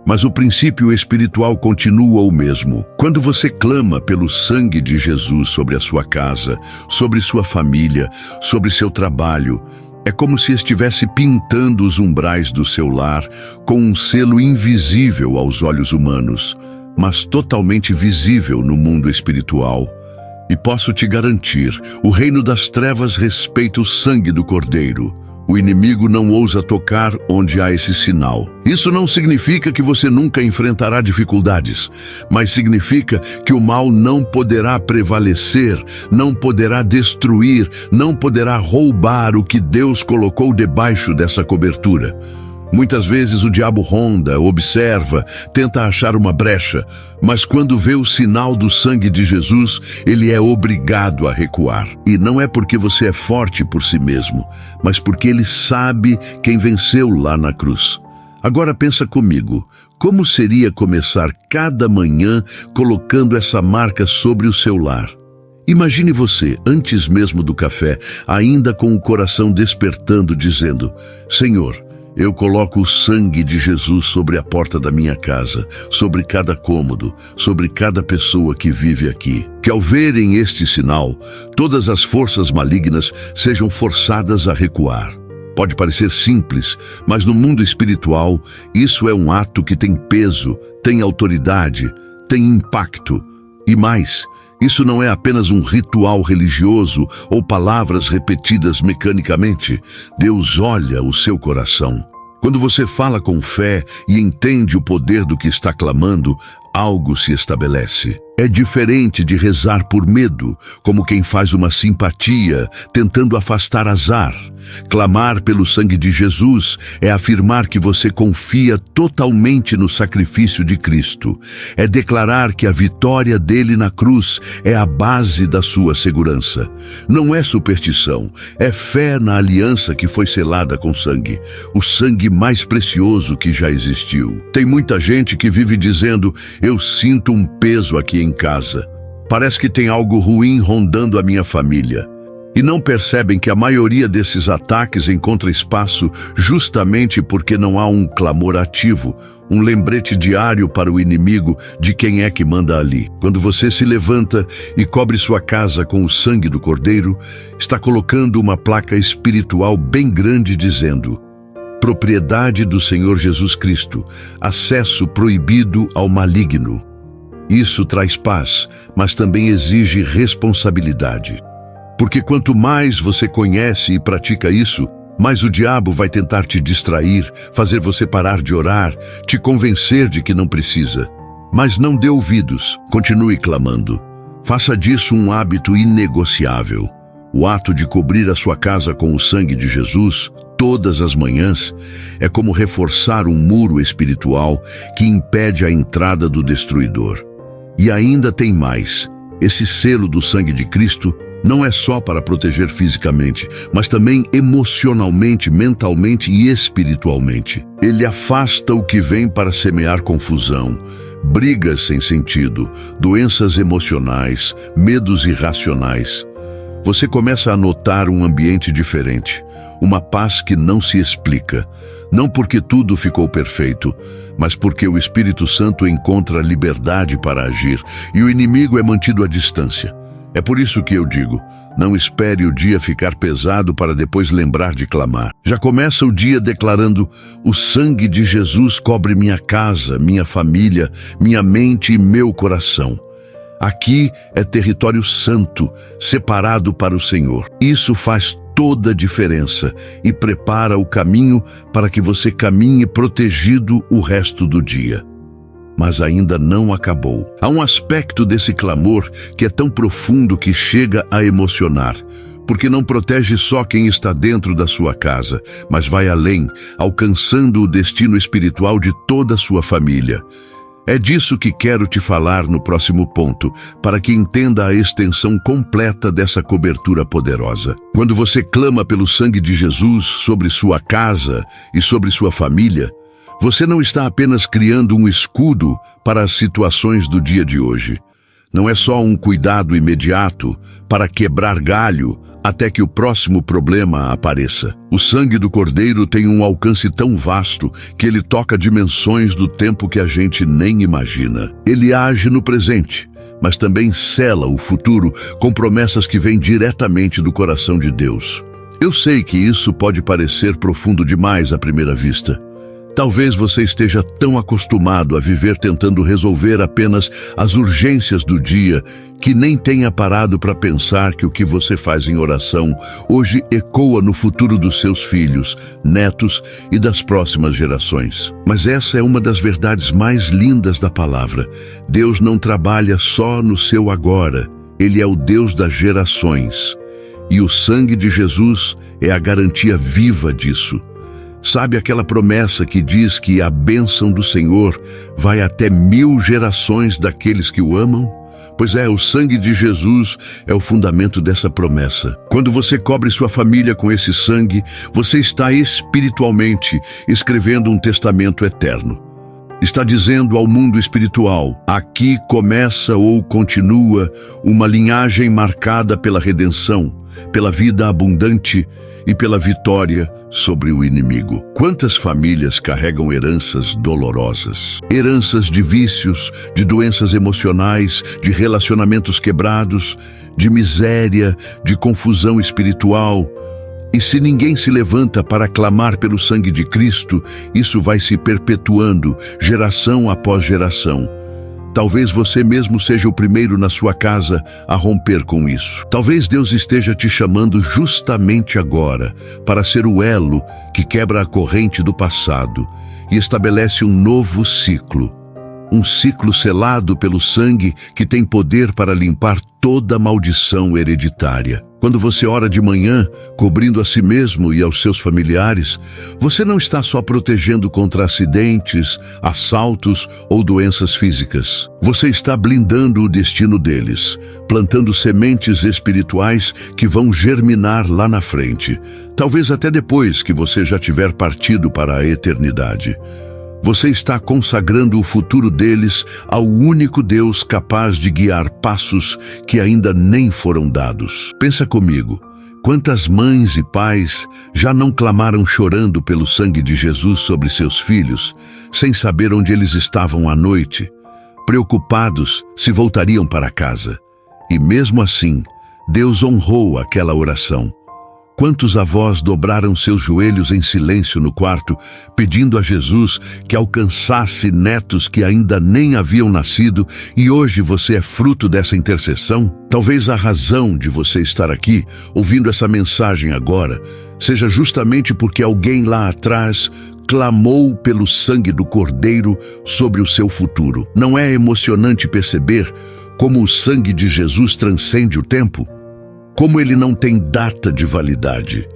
Speaker 1: Mas o princípio espiritual continua o mesmo. Quando você clama pelo sangue de Jesus sobre a sua casa, sobre sua família, sobre seu trabalho, é como se estivesse pintando os umbrais do seu lar com um selo invisível aos olhos humanos, mas totalmente visível no mundo espiritual. E posso te garantir, o reino das trevas respeita o sangue do Cordeiro. O inimigo não ousa tocar onde há esse sinal. Isso não significa que você nunca enfrentará dificuldades, mas significa que o mal não poderá prevalecer, não poderá destruir, não poderá roubar o que Deus colocou debaixo dessa cobertura. Muitas vezes o diabo ronda, observa, tenta achar uma brecha, mas quando vê o sinal do sangue de Jesus, ele é obrigado a recuar. E não é porque você é forte por si mesmo, mas porque ele sabe quem venceu lá na cruz. Agora pensa comigo, como seria começar cada manhã colocando essa marca sobre o seu lar? Imagine você, antes mesmo do café, ainda com o coração despertando, dizendo: Senhor, eu coloco o sangue de Jesus sobre a porta da minha casa, sobre cada cômodo, sobre cada pessoa que vive aqui. Que ao verem este sinal, todas as forças malignas sejam forçadas a recuar. Pode parecer simples, mas no mundo espiritual, isso é um ato que tem peso, tem autoridade, tem impacto. E mais, isso não é apenas um ritual religioso ou palavras repetidas mecanicamente. Deus olha o seu coração. Quando você fala com fé e entende o poder do que está clamando, algo se estabelece. É diferente de rezar por medo, como quem faz uma simpatia, tentando afastar azar. Clamar pelo sangue de Jesus é afirmar que você confia totalmente no sacrifício de Cristo. É declarar que a vitória dele na cruz é a base da sua segurança. Não é superstição, é fé na aliança que foi selada com sangue, o sangue mais precioso que já existiu. Tem muita gente que vive dizendo: eu sinto um peso aqui em casa. Parece que tem algo ruim rondando a minha família. E não percebem que a maioria desses ataques encontra espaço justamente porque não há um clamor ativo, um lembrete diário para o inimigo de quem é que manda ali. Quando você se levanta e cobre sua casa com o sangue do Cordeiro, está colocando uma placa espiritual bem grande dizendo: propriedade do Senhor Jesus Cristo, acesso proibido ao maligno. Isso traz paz, mas também exige responsabilidade. Porque quanto mais você conhece e pratica isso, mais o diabo vai tentar te distrair, fazer você parar de orar, te convencer de que não precisa. Mas não dê ouvidos, continue clamando. Faça disso um hábito inegociável. O ato de cobrir a sua casa com o sangue de Jesus, todas as manhãs, é como reforçar um muro espiritual que impede a entrada do destruidor. E ainda tem mais. Esse selo do sangue de Cristo não é só para proteger fisicamente, mas também emocionalmente, mentalmente e espiritualmente. Ele afasta o que vem para semear confusão, brigas sem sentido, doenças emocionais, medos irracionais. Você começa a notar um ambiente diferente, uma paz que não se explica, não porque tudo ficou perfeito, mas porque o Espírito Santo encontra liberdade para agir e o inimigo é mantido à distância. É por isso que eu digo, não espere o dia ficar pesado para depois lembrar de clamar. Já começa o dia declarando: o sangue de Jesus cobre minha casa, minha família, minha mente e meu coração. Aqui é território santo, separado para o Senhor. Isso faz toda a diferença e prepara o caminho para que você caminhe protegido o resto do dia. Mas ainda não acabou. Há um aspecto desse clamor que é tão profundo que chega a emocionar, porque não protege só quem está dentro da sua casa, mas vai além, alcançando o destino espiritual de toda a sua família. É disso que quero te falar no próximo ponto, para que entenda a extensão completa dessa cobertura poderosa. Quando você clama pelo sangue de Jesus sobre sua casa e sobre sua família, você não está apenas criando um escudo para as situações do dia de hoje. Não é só um cuidado imediato para quebrar galho até que o próximo problema apareça. O sangue do Cordeiro tem um alcance tão vasto que ele toca dimensões do tempo que a gente nem imagina. Ele age no presente, mas também sela o futuro com promessas que vêm diretamente do coração de Deus. Eu sei que isso pode parecer profundo demais à primeira vista. Talvez você esteja tão acostumado a viver tentando resolver apenas as urgências do dia que nem tenha parado para pensar que o que você faz em oração hoje ecoa no futuro dos seus filhos, netos e das próximas gerações. Mas essa é uma das verdades mais lindas da palavra. Deus não trabalha só no seu agora. Ele é o Deus das gerações. E o sangue de Jesus é a garantia viva disso. Sabe aquela promessa que diz que a bênção do Senhor vai até 1000 gerações daqueles que o amam? Pois é, o sangue de Jesus é o fundamento dessa promessa. Quando você cobre sua família com esse sangue, você está espiritualmente escrevendo um testamento eterno. Está dizendo ao mundo espiritual: aqui começa ou continua uma linhagem marcada pela redenção, pela vida abundante e pela vitória sobre o inimigo. Quantas famílias carregam heranças dolorosas? Heranças de vícios, de doenças emocionais, de relacionamentos quebrados, de miséria, de confusão espiritual. E se ninguém se levanta para clamar pelo sangue de Cristo, isso vai se perpetuando, geração após geração. Talvez você mesmo seja o primeiro na sua casa a romper com isso. Talvez Deus esteja te chamando justamente agora para ser o elo que quebra a corrente do passado e estabelece um novo ciclo. um ciclo selado pelo sangue que tem poder para limpar toda maldição hereditária. Quando você ora de manhã, cobrindo a si mesmo e aos seus familiares, você não está só protegendo contra acidentes, assaltos ou doenças físicas. Você está blindando o destino deles, plantando sementes espirituais que vão germinar lá na frente, talvez até depois que você já tiver partido para a eternidade. Você está consagrando o futuro deles ao único Deus capaz de guiar passos que ainda nem foram dados. Pensa comigo, quantas mães e pais já não clamaram chorando pelo sangue de Jesus sobre seus filhos, sem saber onde eles estavam à noite, preocupados se voltariam para casa. E mesmo assim, Deus honrou aquela oração. Quantos avós dobraram seus joelhos em silêncio no quarto, pedindo a Jesus que alcançasse netos que ainda nem haviam nascido, e hoje você é fruto dessa intercessão? Talvez a razão de você estar aqui, ouvindo essa mensagem agora, seja justamente porque alguém lá atrás clamou pelo sangue do Cordeiro sobre o seu futuro. Não é emocionante perceber como o sangue de Jesus transcende o tempo? Como ele não tem data de validade,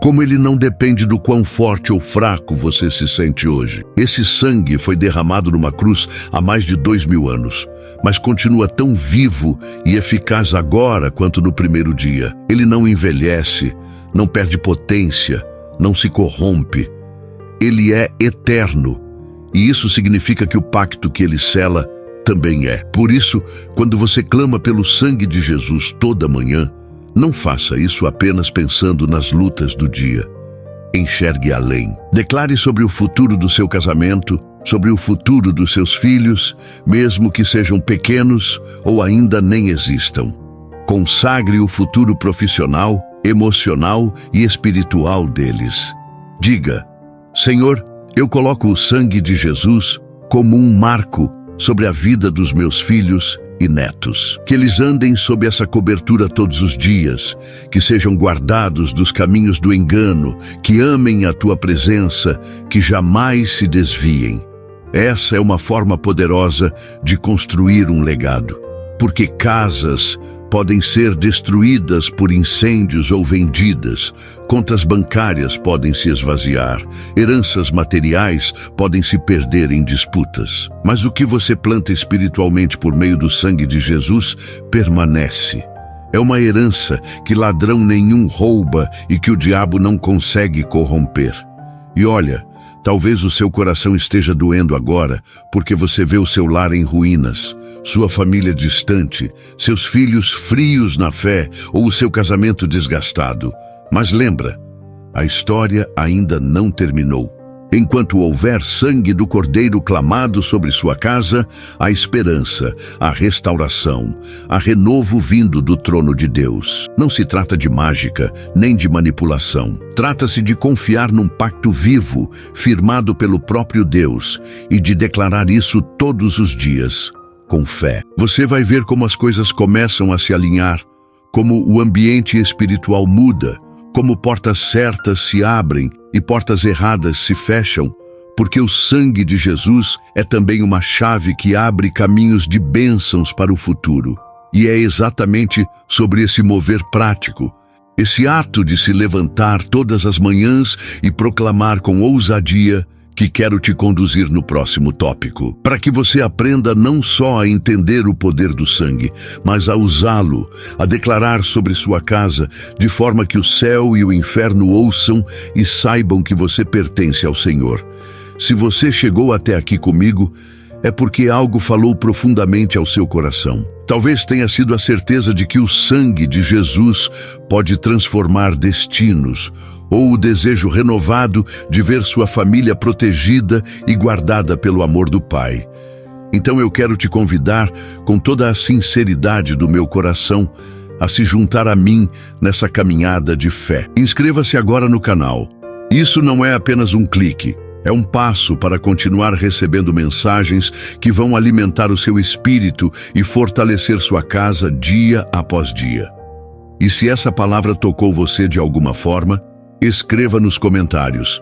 Speaker 1: como ele não depende do quão forte ou fraco você se sente hoje. Esse sangue foi derramado numa cruz há mais de 2000 anos, mas continua tão vivo e eficaz agora quanto no primeiro dia. Ele não envelhece, não perde potência, não se corrompe. Ele é eterno, e isso significa que o pacto que ele sela também é. Por isso, quando você clama pelo sangue de Jesus toda manhã, não faça isso apenas pensando nas lutas do dia. Enxergue além. Declare sobre o futuro do seu casamento, sobre o futuro dos seus filhos, mesmo que sejam pequenos ou ainda nem existam. Consagre o futuro profissional, emocional e espiritual deles. Diga: Senhor, eu coloco o sangue de Jesus como um marco sobre a vida dos meus filhos e netos. Que eles andem sob essa cobertura todos os dias, que sejam guardados dos caminhos do engano, que amem a tua presença, que jamais se desviem. Essa é uma forma poderosa de construir um legado, porque casas podem ser destruídas por incêndios ou vendidas, contas bancárias podem se esvaziar, heranças materiais podem se perder em disputas. Mas o que você planta espiritualmente por meio do sangue de Jesus permanece. É uma herança que ladrão nenhum rouba e que o diabo não consegue corromper. E olha, talvez o seu coração esteja doendo agora porque você vê o seu lar em ruínas, sua família distante, seus filhos frios na fé ou o seu casamento desgastado. Mas lembra, a história ainda não terminou. Enquanto houver sangue do Cordeiro clamado sobre sua casa, há esperança, há restauração, há renovo vindo do trono de Deus. Não se trata de mágica, nem de manipulação. Trata-se de confiar num pacto vivo, firmado pelo próprio Deus, e de declarar isso todos os dias, com fé. Você vai ver como as coisas começam a se alinhar, como o ambiente espiritual muda, como portas certas se abrem e portas erradas se fecham, porque o sangue de Jesus é também uma chave que abre caminhos de bênçãos para o futuro. E é exatamente sobre esse mover prático, esse ato de se levantar todas as manhãs e proclamar com ousadia, que quero te conduzir no próximo tópico, para que você aprenda não só a entender o poder do sangue, mas a usá-lo, a declarar sobre sua casa, de forma que o céu e o inferno ouçam e saibam que você pertence ao Senhor. Se você chegou até aqui comigo, é porque algo falou profundamente ao seu coração. Talvez tenha sido a certeza de que o sangue de Jesus pode transformar destinos, ou o desejo renovado de ver sua família protegida e guardada pelo amor do Pai. Então eu quero te convidar, com toda a sinceridade do meu coração, a se juntar a mim nessa caminhada de fé. Inscreva-se agora no canal. Isso não é apenas um clique, é um passo para continuar recebendo mensagens que vão alimentar o seu espírito e fortalecer sua casa dia após dia. E se essa palavra tocou você de alguma forma, escreva nos comentários: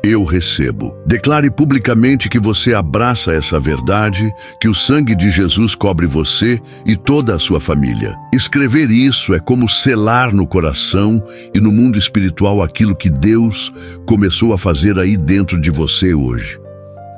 Speaker 1: Eu recebo. Declare publicamente que você abraça essa verdade, que o sangue de Jesus cobre você e toda a sua família. Escrever isso é como selar no coração e no mundo espiritual aquilo que Deus começou a fazer aí dentro de você hoje.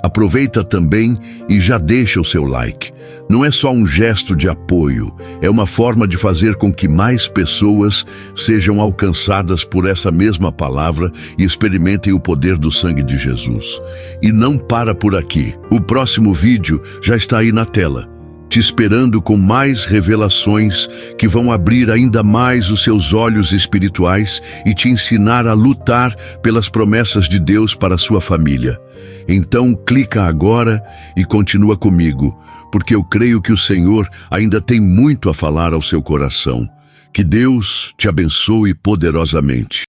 Speaker 1: Aproveita também e já deixa o seu like. Não é só um gesto de apoio, é uma forma de fazer com que mais pessoas sejam alcançadas por essa mesma palavra e experimentem o poder do sangue de Jesus. E não para por aqui. O próximo vídeo já está aí na tela, te esperando com mais revelações que vão abrir ainda mais os seus olhos espirituais e te ensinar a lutar pelas promessas de Deus para a sua família. Então clica agora e continua comigo, porque eu creio que o Senhor ainda tem muito a falar ao seu coração. Que Deus te abençoe poderosamente.